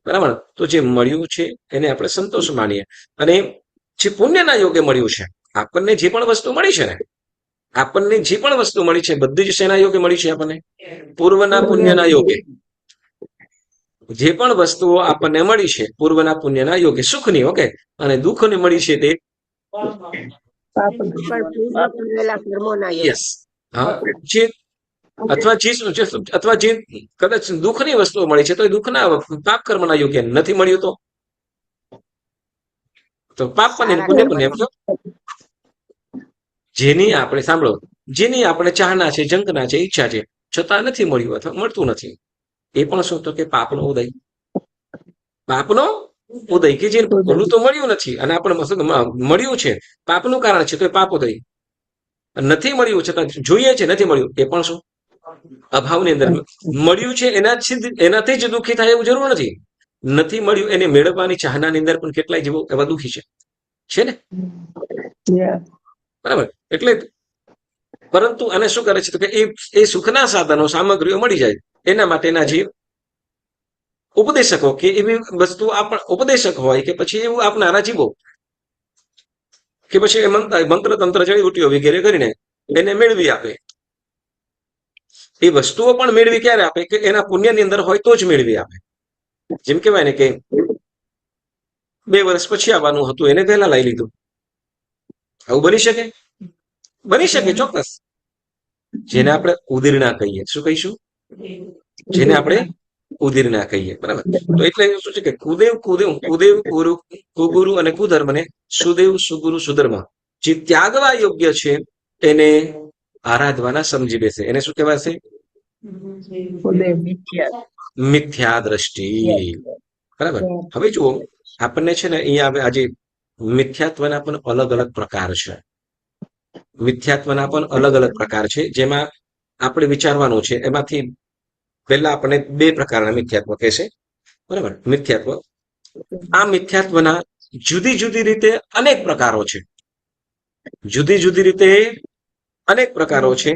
A: બરાબર. તો જે મળ્યું છે એને આપણે સંતોષ માનીએ. અને જે પુણ્યના યોગે મળ્યું છે, આપણને જે પણ વસ્તુ મળી છે ને, આપણને જે પણ વસ્તુ મળી છે બધી જ શેના યોગે મળી છે? આપણને પૂર્વના પુણ્યના યોગે. જે પણ વસ્તુઓ આપણને મળી છે પૂર્વના પુણ્યના યોગે, સુખની, ઓકે, અને દુઃખની મળી છે તે અથવા જે કદાચ દુઃખની વસ્તુઓ મળી છે તો એ દુઃખના પાપ કર્મના યોગ્ય નથી મળ્યું તો પાપ પુણ્ય પુણ્ય જેની આપણે સાંભળો, જેની આપણે ચાહના છે, જંકના છે, ઈચ્છા છે, છતાં નથી મળ્યું અથવા મળતું નથી, એ પણ શું તો કે પાપનો ઉદય. પાપનો ઉદય કે જે ભલું તો મળ્યું નથી અને આપણે મળ્યું છે પાપનું કારણ છે તો એ પાપ ઉદય. નથી મળ્યું છતાં જોઈએ છે નથી મળ્યું, એ પણ શું? અભાવની અંદર. મળ્યું છે એનાથી જ દુઃખી થાય એવું જરૂર નથી. નથી મળ્યું એને મેળવવાની ચાહનાની અંદર પણ કેટલાય જીવો એવા દુઃખી છે ને? બરાબર. એટલે પરંતુ આને શું કરે છે તો કે એ સુખના સાધનો, સામગ્રીઓ મળી જાય એના માટેના જે ઉપદેશકો કે એવી વસ્તુ ઉપદેશક હોય કે પછી એવું આપનારા જીવો કે પછી મંત્ર તંત્ર જડીબુટીઓ વગેરે કરીને એને મેળવી આપે. એ વસ્તુઓ પણ મેળવી ક્યારે આપે? કે એના પુણ્યની અંદર હોય તો જ મેળવી આપે. જેમ કહેવાય ને કે 2 વર્ષ પછી આવવાનું હતું એને પહેલા લઈ લીધું. આવું બની શકે? બની શકે, ચોક્કસ. જેને આપણે ઉદીર્ણા કહીએ, શું કહીશું? જેને આપણે ઉદીર્ણા કહીએ. બરાબર. તો એટલે શું છે કે કુદેવ કુગુરુ અને કુધર્મને સુદેવ સુગુરુ સુધર્મ જે ત્યાગવા યોગ્ય છે એને આરાધવાના સમજી બેસે, એને શું કહેવાશે? મિથ્યા દ્રષ્ટિ. બરાબર. હવે જુઓ, આપણને છે ને અહીંયા આજે મિથ્યાત્વના પણ અલગ અલગ પ્રકાર છે. મિથ્યાત્વના પણ અલગ અલગ પ્રકાર છે, જેમાં આપણે વિચારવાનું છે. એમાંથી પહેલા આપણને બે પ્રકારના મિથ્યાત્વ કહેશે. બરાબર. મિથ્યાત્વ, આ મિથ્યાત્વના જુદી જુદી રીતે અનેક પ્રકારો છે. જુદી જુદી રીતે અનેક પ્રકારો છે,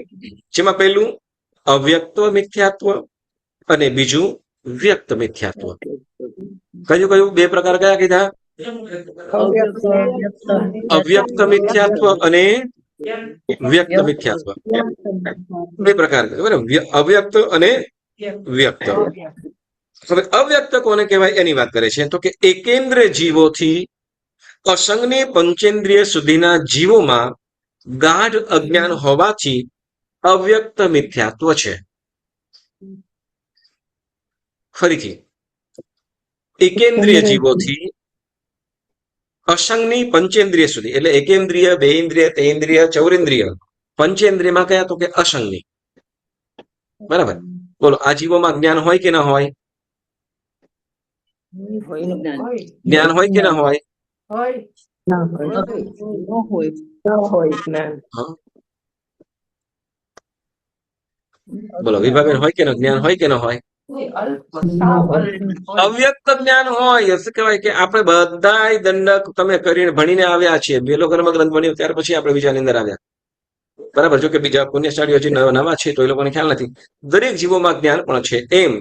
A: જેમાં પહેલું અવ્યક્ત મિથ્યાત્વ અને બીજું વ્યક્ત મિથ્યાત્વ. કયું કયું બે પ્રકાર કયા કીધા? અવ્યક્ત મિથ્યાત્વ અને વ્યક્ત મિથ્યાત્વ. બે પ્રકાર, બરાબર. અવ્યક્ત અને વ્યક્ત. હવે અવ્યક્ત કોને કહેવાય એની વાત કરે છે, તો કે એકેન્દ્રિય જીવોથી અસંગની પંચેન્દ્રિય સુધીના જીવોમાં ગાઢ અજ્ઞાન હોવાથી અવ્યક્ત મિથ્યાત્વ છે. ફરીથી, એકેન્દ્રિય જીવોથી અસંગની પંચેન્દ્રિય સુધી, એટલે એકેન્દ્રિય, બેઇન્દ્રિય, તેઇન્દ્રિય, ચૌરેન્દ્રિય, પંચેન્દ્રિયમાં કયા? તો કે અસંગની. બરાબર. બોલો, આ જીવોમાં જ્ઞાન હોય કે ના હોય? જ્ઞાન હોય કે ના હોય? બોલો વિભાબેન, હોય કે ન જ્ઞાન હોય કે ન હોય? અવ્યક્ત જ્ઞાન હોય. શું કહેવાય કે આપણે બધા દંડક તમે કરીને ભણીને આવ્યા છીએ. બેલો કર્મ ગ્રંથ ભણ્યો ત્યાર પછી આપણે બીજાની અંદર આવ્યા. બરાબર. જો કે બીજા પુણ્યશાળીઓ હજી નવા છે તો એ લોકોને ખ્યાલ નથી. દરેક જીવોમાં જ્ઞાન પણ છે. એમ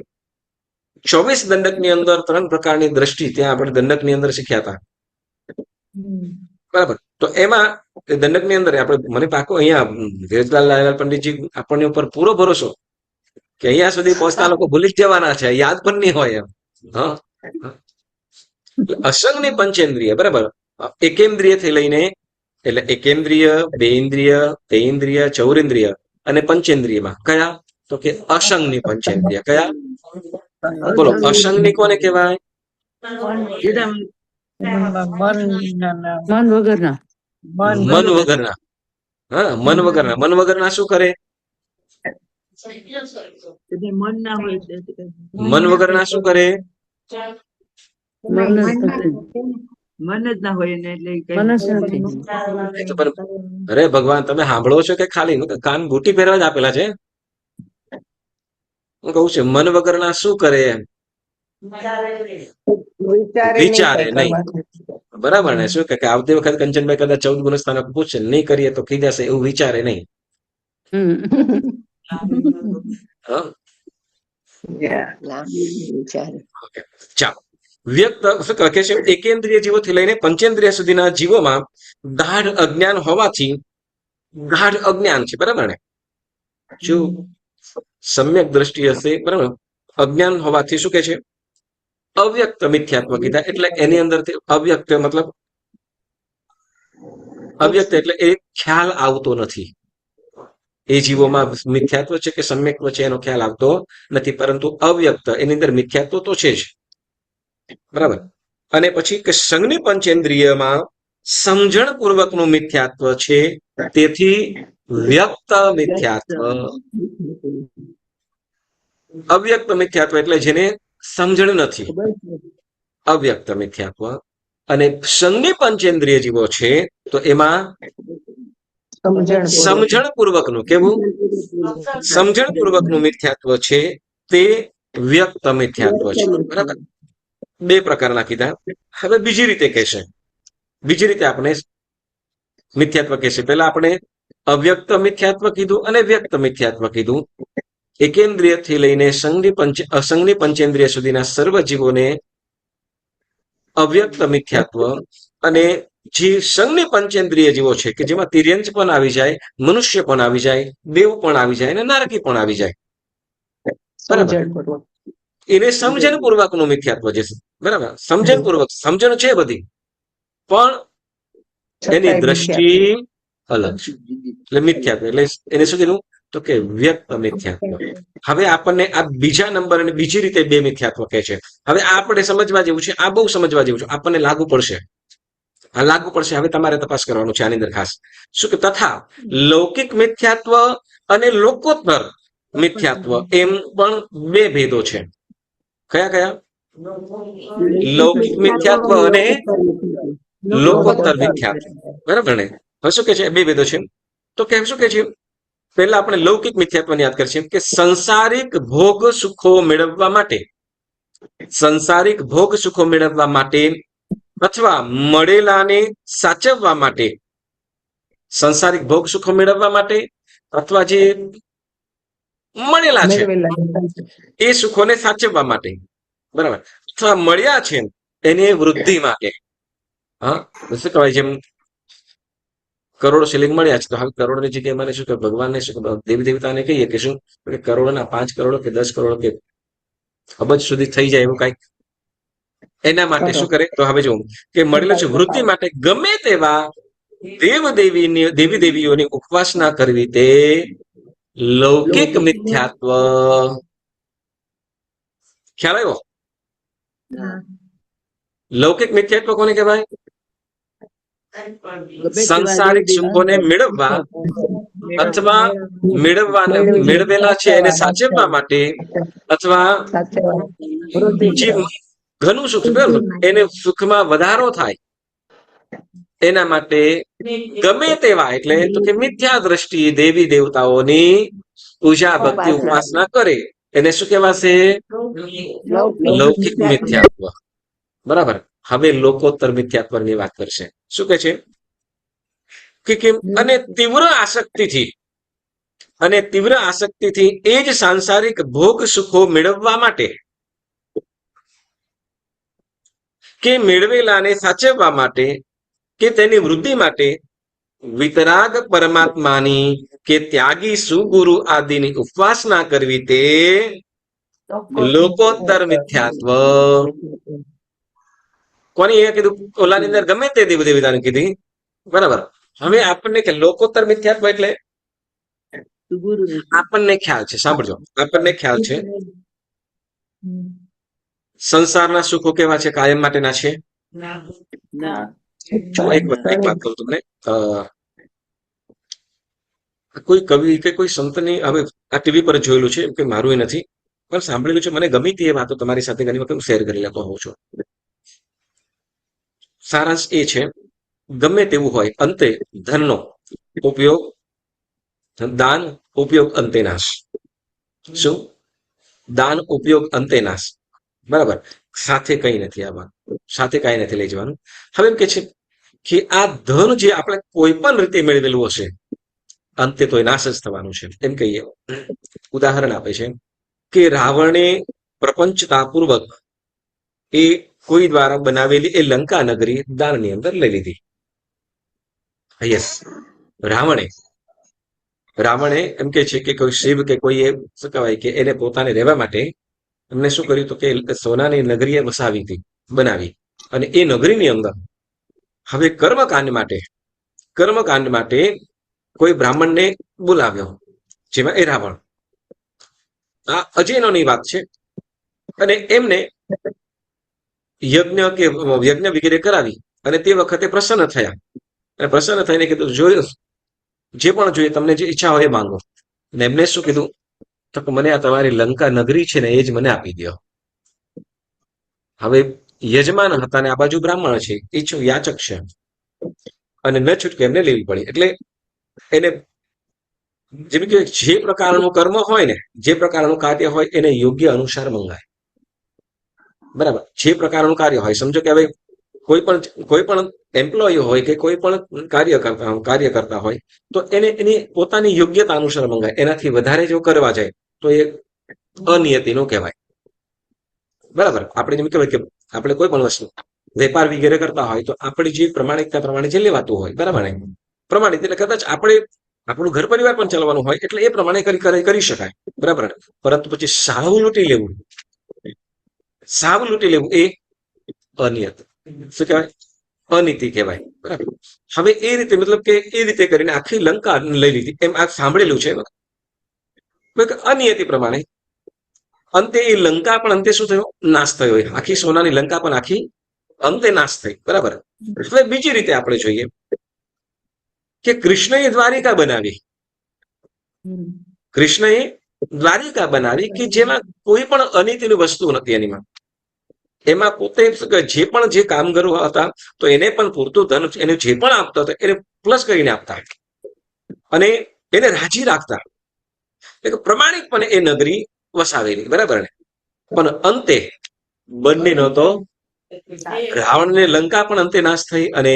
A: 24 દંડકની અંદર 3 પ્રકારની દ્રષ્ટિ ત્યાં આપણે દંડકની અંદર શીખ્યા હતા. બરાબર. તો એમાં દંડકની અંદર આપણે, મને પાકો અહીંયા ધીરજલાલ પંડિતજી આપણને ઉપર પૂરો ભરોસો કે અહીંયા સુધી પહોંચતા લોકો ભૂલી જ જવાના છે, યાદ પણ નહીં હોય એમ. હા, અસંગની પંચેન્દ્રિય, બરાબર. એકેન્દ્રિય થી લઈને, એટલે એકેન્દ્રિય, બેઇન્દ્રિય, તેઇન્દ્રિય, ચૌરેન્દ્રિય અને પંચેન્દ્રિયમાં કયા? તો કે અસંગની પંચેન્દ્રિય. કયા? બોલો, અસંગની કોને કહેવાય?
E: મન વગરના.
A: મન વગરના. હા, મન વગરના. મન વગરના શું કરે?
C: મન ના હોય
A: મન વગરના શું કરે?
C: મન જ ના હોય ને, એટલે
A: અરે ભગવાન, તમે સાંભળો છો કે ખાલી કાન બુટી પહેરવા જ આપેલા છે? હું કહું છું, મન વગરના શું કરે? વિચારે નહીં. બરાબર ને? શું કે આવતી વખત કંચનભાઈ કદાચ 14 ગુણસ્થાનક પૂછે, નહીં કરીએ તો ખીજાશે, એવું વિચારે નહીં. ચાલો, વ્યક્ત શું કહે છે? એકેન્દ્રિય જીવોથી લઈને પંચેન્દ્રિય સુધીના જીવોમાં ગાઢ અજ્ઞાન હોવાથી, ગાઢ અજ્ઞાન છે. બરાબર ને? શું સમ્યક દ્રષ્ટિ હશે? બરાબર. અજ્ઞાન હોવાથી શું કે છે? અવ્યક્ત મિથ્યાત્વ કીધા. એટલે એની અંદરથી અવ્યક્ત મતલબ અવ્યક્ત એટલે એ ખ્યાલ આવતો નથી. એ જીવોમાં મિથ્યાત્વ છે કે સમ્યક્ત્વ છે એનો ખ્યાલ આવતો નથી, પરંતુ અવ્યક્ત એની અંદર મિથ્યાત્વ તો છે જ. બરાબર. અને પછી કે સંજ્ઞ પંચેન્દ્રિયમાં સમજણ પૂર્વકનું મિથ્યાત્વ છે, તેથી વ્યક્ત મિથ્યાત્વ. અવ્યક્ત મિથ્યાત્વ એટલે જેને સમજણ નથી, અવ્યક્ત મિથ્યાત્વ. અને સંજ્ઞ પંચેન્દ્રિય જીવો છે તો એમાં સમજણ પૂર્વકનું, કેવું? સમજણ પૂર્વકનું મિથ્યાત્વ છે, તે વ્યક્ત મિથ્યાત્વ છે. બરાબર. બે પ્રકારના કીધા. હવે બીજી રીતે કહેશે, બીજી રીતે આપણે મિથ્યાત્વ કહેશે. પહેલા આપણે અવ્યક્ત મિથ્યાત્વ કીધું અને વ્યક્ત મિથ્યાત્વ કીધું. એકેન્દ્રિય થી લઈને અસંગની પંચેન્દ્રિય સુધીના સર્વ જીવોને અવ્યક્ત મિથ્યાત્વ, અને જે સંજ્ઞ પંચેન્દ્રિય જીવો છે કે જેમાં તિર્યંચ પણ આવી જાય, મનુષ્ય પણ આવી જાય, દેવ પણ આવી જાય અને નારકી પણ આવી જાય. બરાબર. એને સમજણ પૂર્વકનું મિથ્યાત્વ છે. બરાબર. સમજણ પૂર્વક, સમજણ છે બધી, પણ એની દ્રષ્ટિ અલગ છે, એટલે મિથ્યાત્વ. એટલે એને શું કીધું? તો કે વ્યક્ત મિથ્યાત્વ. હવે આપણને આ બીજા નંબર અને બીજી રીતે બે મિથ્યાત્વ કહે છે. હવે આપણે સમજવા જેવું છે, આ બહુ સમજવા જેવું છે, આપણને લાગુ પડશે. આ લાગુ પડશે. હવે તમારે તપાસ કરવાનું છે આની અંદર ખાસ શું કે તથા લૌકિક મિથ્યાત્વ અને લોકોત્તર મિથ્યાત્વ એમ પણ બે ભેદો છે. કયા કયા? લૌકિક મિથ્યાત્વ અને લોકોત્તર મિથ્યાત્વ. બરાબર ને? હવે શું કે છે? બે ભેદો છે. તો કે શું કે છે? પહેલા આપણે લૌકિક મિથ્યાત્વને યાદ કરીએ કે સંસારિક ભોગ સુખો મેળવવા માટે, સંસારિક ભોગ સુખો મેળવવા માટે અથવા મળેલાને સાચવવા માટે, સંસારિક ભોગ સુખો મેળવવા માટે અથવા જે મળેલા છે એ સુખોને સાચવવા માટે, બરાબર, અથવા મળ્યા છે એની વૃદ્ધિ માટે. હા, શું કહેવાય, જેમ કરોડો શિલિંગ મળ્યા છે તો હવે કરોડની જગ્યાએ મારે શું કે ભગવાનને શું દેવી દેવતાને કહીએ કે શું કે કરોડના 5 કરોડ કે 10 કરોડ કે અબજ સુધી થઈ જાય એવું કઈક એના માટે શું કરે? તો હવે જો કે મળેલું છે વૃદ્ધિ માટે ગમે તેવા દેવી દેવીઓની ઉપાસના કરવી તે લૌકિક મિથ્યાત્વ. ખ્યાલ આવ્યો? લૌકિક મિથ્યાત્વ કોને કહેવાય? સંસારિક સુખોને મેળવવા અથવા મેળવેલા છે એને સાચવવા માટે અથવા જે ઘણું સુખ એને સુખમાં વધારો થાય એના માટે ગમે તેવા એટલે તો કે મિથ્યા દ્રષ્ટિ દેવી દેવતાઓની પૂજા ભક્તિ ઉપાસના કરે એને શું કહેવાશે? લૌકિક મિથ્યાત્વ. બરાબર. હવે લોકોત્તર મિથ્યાત્વની વાત કરશે. શું કે છે કે અને તીવ્ર આસક્તિથી એ જ સાંસારિક ભોગ સુખો મેળવવા માટે કે મેળવેલાને સાચવવા માટે કે તેની વૃદ્ધિ માટે વિતરાગ પરમાત્માની કે ત્યાગી સુગુરુ આદિની ઉપાસના કરવી તે લોકોત્તર મિથ્યાત્વ. કોની એ કીધું? ઓલાની અંદર ગમે તે દેવી દેવતાને કીધી. બરાબર. હવે આપણને કે લોકોત્તર મિથ્યાત્વ એટલે આપણને ખ્યાલ છે, સાંભળજો, આપણને ખ્યાલ છે સંસારના સુખો કેવા છે? કાયમ માટેના છે. એક વાત કહું તમને, કોઈ કવિ કે કોઈ સંતની, હવે આ ટીવી પર જોયેલું છે, એમ કે મારું એ નથી પણ સાંભળેલું છે, મને ગમી તે વાતો તમારી સાથે ઘણી વખત શેર કરી લેતો હોઉં છું. સારાંશ એ છે, ગમે તેવું હોય અંતે ધનનો ઉપયોગ, દાન ઉપયોગ અંતે નાશ. શું? દાન ઉપયોગ અંતે નાશ. બરાબર. સાથે કઈ નથી આમાં, સાથે કઈ નથી લઈ જવાનું. હવે એમ કે છે કે આ ધન જે આપણે કોઈ પણ રીતે મેળવેલું હશે અંતે તો એ નાશ જ થવાનું છે. એમ કહીએ, ઉદાહરણ આપે છે કે રાવણે પ્રપંચતાપૂર્વક એ કોઈ દ્વારા બનાવેલી એ લંકા નગરી દાનની અંદર લઈ લીધી. યસ, રાવણે એમ કે છે કે કોઈ શિવ કે કોઈ એ શું કહેવાય કે એને પોતાને રહેવા માટે એમને શું કર્યું તો કે સોનાની નગરીએ વસાવી હતી, બનાવી. અને એ નગરીની અંદર હવે કર્મકાંડ માટે કોઈ બ્રાહ્મણને બોલાવ્યો, જેમાં એ રાવણ. આ અજયનોની વાત છે. અને એમને યજ્ઞ વગેરે કરાવી અને તે વખતે પ્રસન્ન થયા અને પ્રસન્ન થઈને કીધું જોયું જે પણ જોઈએ તમને જે ઈચ્છા હોય એ માંગો. અને એમને શું કીધું તો મને આ તમારી લંકા નગરી છે ને એ જ મને આપી દો. હવે યજમાન હતા અને આ બાજુ બ્રાહ્મણ છે, યાચક છે અને ન છૂટકે એમને લેવી પડી. એટલે એને જેમ કે જે પ્રકારનું કર્મ હોય ને, જે પ્રકારનું કાર્ય હોય એને યોગ્ય અનુસાર મંગાય. બરાબર. જે પ્રકારનું કાર્ય હોય, સમજો કે હવે કોઈ પણ એમ્પ્લોય હોય કે કોઈ પણ કાર્ય કરતા હોય તો એને એની પોતાની યોગ્યતા અનુસાર મંગાય. એનાથી વધારે જો કરવા જાય તો એ અનિયતિનો કહેવાય. બરાબર. આપણે જેમ કહેવાય કે આપણે કોઈ પણ વસ્તુ વેપાર વગેરે કરતા હોય તો આપણી જે પ્રમાણિકતા પ્રમાણે જે લેવાતું હોય, બરાબર, પ્રમાણિત એટલે કદાચ આપણે આપણું ઘર પરિવાર પણ ચલાવવાનું હોય એટલે એ પ્રમાણે કરી શકાય. બરાબર. પરંતુ પછી સાવ લૂંટી લેવું એ અનિયત, શું કહેવાય? અનીતિ કહેવાય. બરાબર. હવે એ રીતે મતલબ કે એ રીતે કરીને આખી લંકા લઈ લીધી, એમ આ સાંભળેલું છે. અનિયતિ પ્રમાણે અંતે એ લંકા પણ અંતે શું થયો? નાશ થયો. આખી સોનાની લંકા પણ આખી અંતે નાશ થઈ. બરાબર. હવે બીજી રીતે આપણે જોઈએ કે કૃષ્ણએ દ્વારિકા બનાવી. કૃષ્ણએ દ્વારિકા બનાવી કે જેમાં કોઈ પણ અનિતિની વસ્તુ નથી. એમાં પોતે જે પણ જે કામગરો હતા તો એને પણ પૂરતું ધન એને જે પણ આપતો હતો એને પ્લસ કરીને આપતા અને એને રાજી રાખતા. એટલે પ્રમાણિકપણે એ નગરી વસાવેલી. બરાબર ને. પણ અંતે બંનેનો તો રાવણને લંકા પણ અંતે નાશ થઈ અને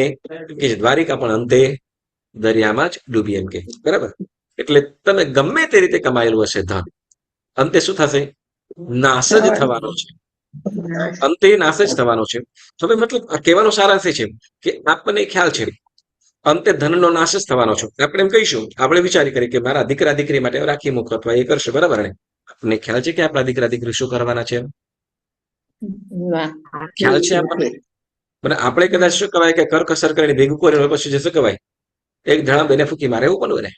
A: દ્વારિકા પણ અંતે દરિયામાં જ ડૂબી એમ કે. બરાબર. એટલે તમે ગમે તે રીતે કમાયેલું હશે ધન અંતે શું થશે? નાશ જ થવાનો છે. અંતે નાશ જ થવાનો છે. હવે મતલબ કહેવાનો સારાંશ છે કે આપણને ખ્યાલ છે અંતે ધનનો નાશ જ થવાનો છે. આપણે એમ કહીશું, આપણે વિચારી કરીએ કે મારા દીકરા દીકરી માટે રાખી મૂકો અથવા એ કરશે. બરાબર ને. આપણને ખ્યાલ છે કે આપણા દીકરા દીકરી શું કરવાના છે? ખ્યાલ છે આપણને? આપણે કદાચ શું કહેવાય કે કરકસર કરીને ભેગું કરીને પછી જે શું કહેવાય એક ધડા બેને ફૂકી મારે એવું પણ બને.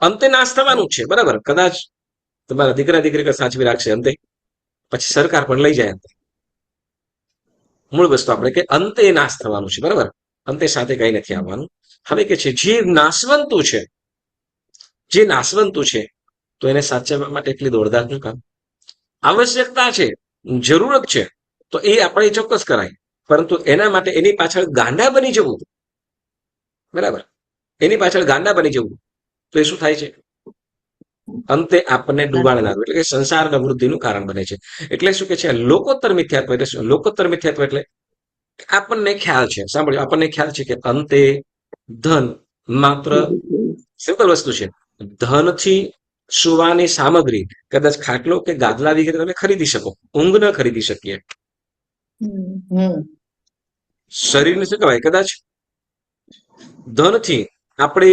A: અંતે નાશ થવાનું છે. બરાબર. કદાચ તમારા દીકરા દીકરી સાચવી રાખશે અંતે પછી સરકાર પણ લઈ જાય. મૂળ વસ્તુ આપણે કે અંતે નાશ થવાનું છે. બરાબર. અંતે સાથે કઈ નથી આવવાનું. હવે કે છે જે નાશવંતું છે, જે નાશવંતું છે તો એને સાચવવા માટે એટલી દોડધામ શું કામ? આવશ્યકતા છે, જરૂરત છે તો એ આપણે ચોક્કસ કરાય, પરંતુ એના માટે એની પાછળ ગાંડા બની જવું. બરાબર. એની પાછળ ગાંડા બની જવું તો એ શું થાય છે? અંતે આપણને ડૂબાડનારું એટલે કે સંસારના વૃદ્ધિનું કારણ બને છે. એટલે શું કે છે લોકોત્તર મિથ્યાત્વ એટલે શું? લોકોત્તર મિથ્યાત્વ એટલે આપણને ખ્યાલ છે, સાંભળ્યો, આપણને ખ્યાલ છે કે અંતે ધન માત્ર સિમ્પલ વસ્તુ છે. ધનથી સુવાની સામગ્રી કદાચ ખાટલો કે ગાદલા વગેરે તમે ખરીદી શકો, ઊંઘ ન ખરીદી શકીએ. શરીરને શું કહેવાય કદાચ ધનથી આપણે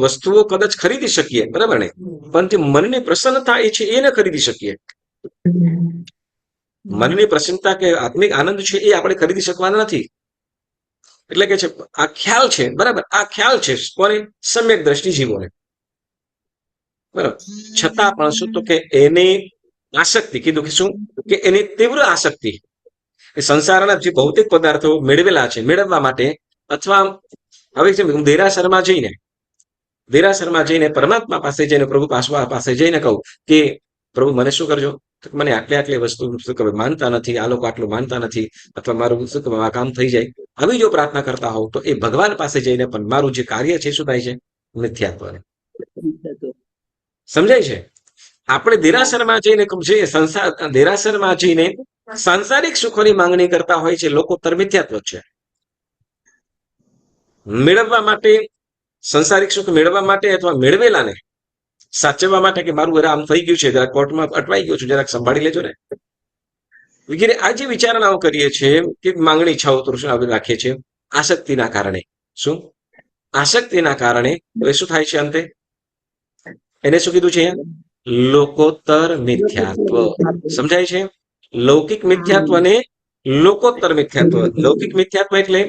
A: વસ્તુઓ કદાચ ખરીદી શકીએ. બરાબર ને. પણ જે મનની પ્રસન્નતા એ છે એ ન ખરીદી શકીએ. મનની પ્રસન્નતા કે આત્મિક આનંદ છે એ આપણે ખરીદી શકવાના નથી. એટલે કે છે આ ખ્યાલ છે. બરાબર. આ ખ્યાલ છે કોને? સમ્યક દ્રષ્ટિ જીવોને. બરાબર. છતાં પણ શું તો કે એની આસક્તિ કીધું કે શું કે એની તીવ્ર આસક્તિ એ સંસારના જે ભૌતિક પદાર્થો મેળવેલા છે મેળવવા માટે અથવા હવે હું દેરાસરમાં જઈને પરમાત્મા પાસે જઈને પ્રભુ પાસે જઈને કહું કે પ્રભુ મને શું કરજો? મને આટલી વસ્તુ શું કહે માનતા નથી, આ લોકો આટલું માનતા નથી અથવા મારું શું કહે આ કામ થઈ જાય. આવી જો પ્રાર્થના કરતા હોવ તો એ ભગવાન પાસે જઈને પણ મારું જે કાર્ય છે શું થાય છે? મિથ્યાત્વ. સમજાય છે? આપણે દેરાસરમાં જઈને દેરાસરમાં જઈને સાંસારિક સુખોની માંગણી કરતા હોય છે. લોકોત્તર મિથ્યાત્વ છે. મેળવવા માટે, સંસારિક સુખ મેળવવા માટે અથવા મેળવેલાને સાચવવા માટે કે મારું આમ થઈ ગયું છે, જરાક કોર્ટમાં અટવાઈ ગયું છું, જરાક સંભાળી લેજો ને વગેરે આ જે વિચારણાઓ કરીએ છીએ કે માંગણી ઈચ્છાઓ તૃષ્ણા રાખીએ છીએ આસક્તિના કારણે. શું? આસક્તિના કારણે એ શું થાય છે? અંતે એને શું કીધું છે? લોકોત્તર મિથ્યાત્વ. સમજાય છે? લૌકિક મિથ્યાત્વ અને લોકોત્તર મિથ્યાત્વ. લૌકિક મિથ્યાત્વ એટલે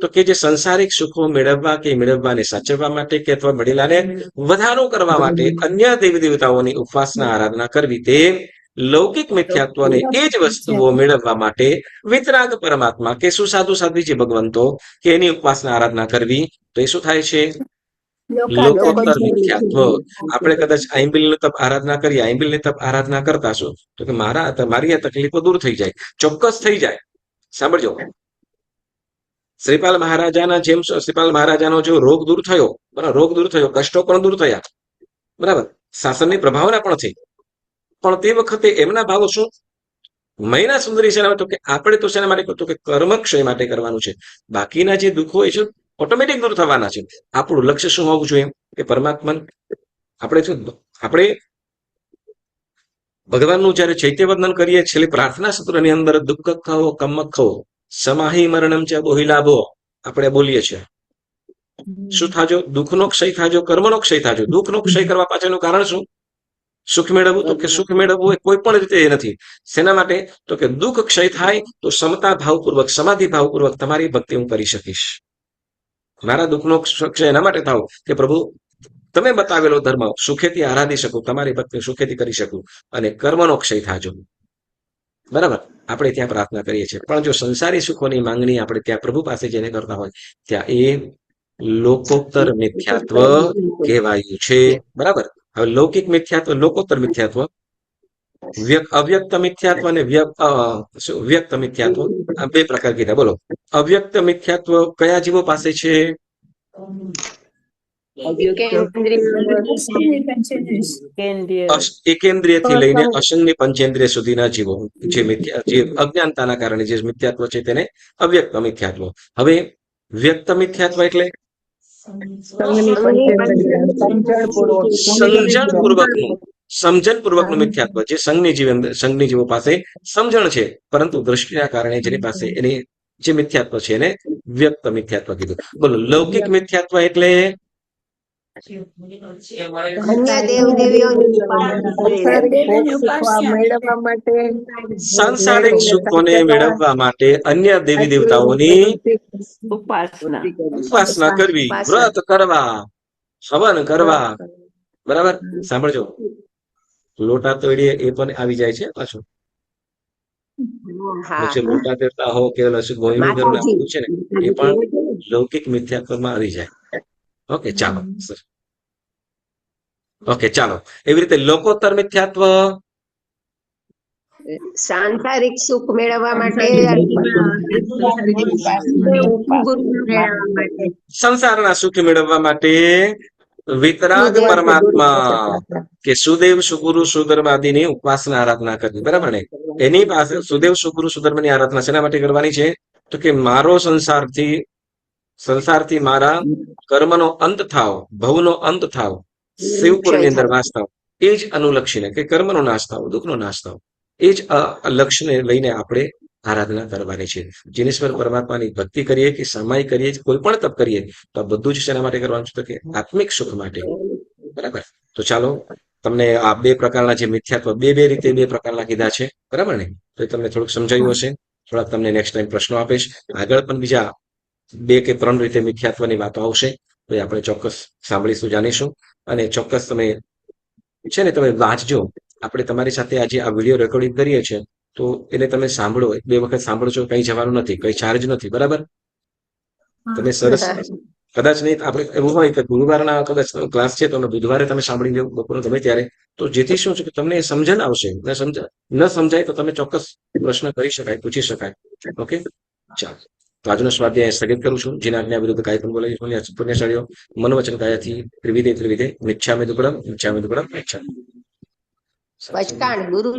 A: તો કે જે સંસારિક સુખો મેળવવા કે મેળવવાને સાચવવા માટે કે અથવા મળેલાને વધારો કરવા માટે અન્ય દેવી દેવતાઓની ઉપાસના આરાધના કરવી તે લૌકિક મિથ્યાત્વને એ જ વસ્તુઓ મેળવવા માટે વિતરાગ પરમાત્મા કે સુસાધુ સાધ્વી જે ભગવંતો કે એની ઉપાસના આરાધના કરવી તો એ શું થાય છે? લોકોત્તર મિથ્યાત્વ. આપણે કદાચ આંબિલની તપ આરાધના કરીએ, આંબિલની તપ આરાધના કરતા શું તો કે મારી આ તકલીફો દૂર થઈ જાય, ચોક્કસ થઈ જાય. સાંભળજો, શ્રીપાલ મહારાજાનો જો રોગ દૂર થયો, બરાબર, રોગ દૂર થયો, કષ્ટો પણ દૂર થયા, બરાબર, શાસનની પ્રભાવના પણ થઈ, પણ તે વખતે એમના ભાવો શું? મહિના સુંદરી શેના તો કે આપણે તો શેના માટે કરતો કે કર્મક્ષય માટે કરવાનું છે. બાકીના જે દુઃખો એ છે ઓટોમેટિક દૂર થવાના છે. આપણું લક્ષ્ય શું હોવું જોઈએ કે પરમાત્મા આપણે ભગવાનનું જયારે ચૈત્યવંદન કરીએ છેલ્લે પ્રાર્થના સૂત્રની અંદર દુઃખ ખો કમક ખો સમાહી મરણમ છે બોહિલાભો આપણે બોલીએ છીએ. શું થાજો? દુઃખનો ક્ષય થાજો, કર્મનો ક્ષય થાજો. દુઃખનો ક્ષય કરવા પાછળનું કારણ શું? સુખ મેળવવું. તો કે સુખ મેળવવું એ કોઈ પણ રીતે એ નથી. શેના માટે? તો કે દુઃખ ક્ષય થાય તો સમતા ભાવપૂર્વક, સમાધિ ભાવપૂર્વક તમારી ભક્તિ હું કરી શકીશ. મારા દુઃખનો ક્ષય એના માટે થાવ કે પ્રભુ તમે બતાવેલો ધર્મ સુખેથી આરાધી શકું, તમારી ભક્તિ સુખેથી કરી શકું, અને કર્મનો ક્ષય થાજો. બરાબર, આપણે ત્યાં પ્રાર્થના કરીએ છીએ. પણ જો સંસારી સુખોની માંગણી આપણે ત્યાં પ્રભુ પાસે જઈને કરતા હોય ત્યાં એ લોકોત્તર મિથ્યાત્વ કહેવાયું છે. બરાબર. હવે લૌકિક મિથ્યાત્વ, લોકોત્તર મિથ્યાત્વ, અવ્યક્ત મિથ્યાત્વ અને વ્યક્ત મિથ્યાત્વ, આ બે પ્રકાર કીધા. બોલો, અવ્યક્ત મિથ્યાત્વ કયા જીવો પાસે છે? એકેન્દ્રિયથી લઈને અસંગની પંચેન્દ્રિય સુધીના જીવો, જે અજ્ઞાનતાના કારણે જે મિથ્યાત્વ છે તેને અવ્યક્ત મિથ્યાત્વ. હવે વ્યક્ત મિથ્યાત્વ એટલે સમજણપૂર્વકનું મિથ્યાત્વ, જે સંઘની જીવો પાસે સમજણ છે પરંતુ દ્રષ્ટિના કારણે જેની પાસે એની જે મિથ્યાત્વ છે એને વ્યક્ત મિથ્યાત્વ કીધું. બોલો, લૌકિક મિથ્યાત્વ એટલે સાંસારિક સુખોને મેળવવા માટે અન્ય દેવી દેવતાઓની ઉપાસના કરવી, વ્રત કરવા, હવન કરવા. બરાબર. સાંભળજો, લોટા તોડીએ એ પણ આવી જાય છે પાછું. પછી લોટા તેડતા હો કે ગોયનું ઘર નાખવું છે ને એ પણ લૌકિક મિથ્યાત્વમાં આવી જાય. ઓકે, ચાલો સર. ઓકે, ચાલો. એવી રીતે લોકોત્તર મિથ્યાત્વ
D: સાંસારિક સુખ મેળવવા માટે
A: સંસારના સુખ મેળવવા માટે વિતરાગ પરમાત્મા કે સુદેવ સુગુરુ સુધર્માદિની ઉપાસના આરાધના કરવી. બરાબર ને? એની પાસે સુદેવ સુગુરુ સુધર્મની આરાધના શેના માટે કરવાની છે? તો કે મારો સંસારથી મારા કર્મનો અંત થાવ, ભવનો અંત થાવ, શિવપુરની અંદર વાસ થાવ, એ જ અનુલક્ષીને કે કર્મનો નાશ થાવ, દુઃખનો નાશ થાવ, એ જ લક્ષ્યને લઈને આપણે આરાધના કરવાની છે. જીનેશ્વર પરમાત્માની ભક્તિ કરીએ કે સમાય કરીએ, કોઈ પણ તપ કરીએ તો આ બધું જ શેના માટે કરવાનું છે? તો કે આત્મિક સુખ માટે. બરાબર. તો ચાલો, તમને આ બે પ્રકારના જે મિથ્યાત્વ બે રીતે બે પ્રકારના કીધા છે. બરાબર ને? તો એ તમને થોડુંક સમજાયું હશે. થોડાક તમને નેક્સ્ટ ટાઈમ પ્રશ્નો આપીશ. આગળ પણ બીજા 2 કે 3 રીતે મિથ્યાત્વની વાતો આવશે તો એ આપણે ચોક્કસ સાંભળીશું, જાણીશું. અને ચોક્કસ તમે છે ને તમે વાંચજો. આપણે તમારી સાથે આજે આ વિડીયો રેકોર્ડિંગ કરીએ છીએ તો એને તમે સાંભળો, 2 વખત સાંભળજો, કઈ જવાનું નથી, કઈ ચાર્જ નથી. બરાબર. તમે સરસ, કદાચ નહીં આપણે એવું હોય કે ગુરુવારના કદાચ ક્લાસ છે તો બુધવારે તમે સાંભળી લો, બપોરે ગમે ત્યારે, તો જેથી શું છે કે તમને સમજણ આવશે. ન સમજાય તો તમે ચોક્કસ પ્રશ્ન કરી શકાય, પૂછી શકાય. ઓકે, ચાલો. તો આજનો સ્વાધ્યાય સ્થગિત કરું છું. જેના આજ્ઞા વિરુદ્ધ કાંઈ પણ બોલાય પુણ્યશાળીઓ મનોવચન કાયાથી ત્રિવિધે મિચ્છામિ દુક્કડમ મિચ્છામિ.
D: પચકાણ ગુરુ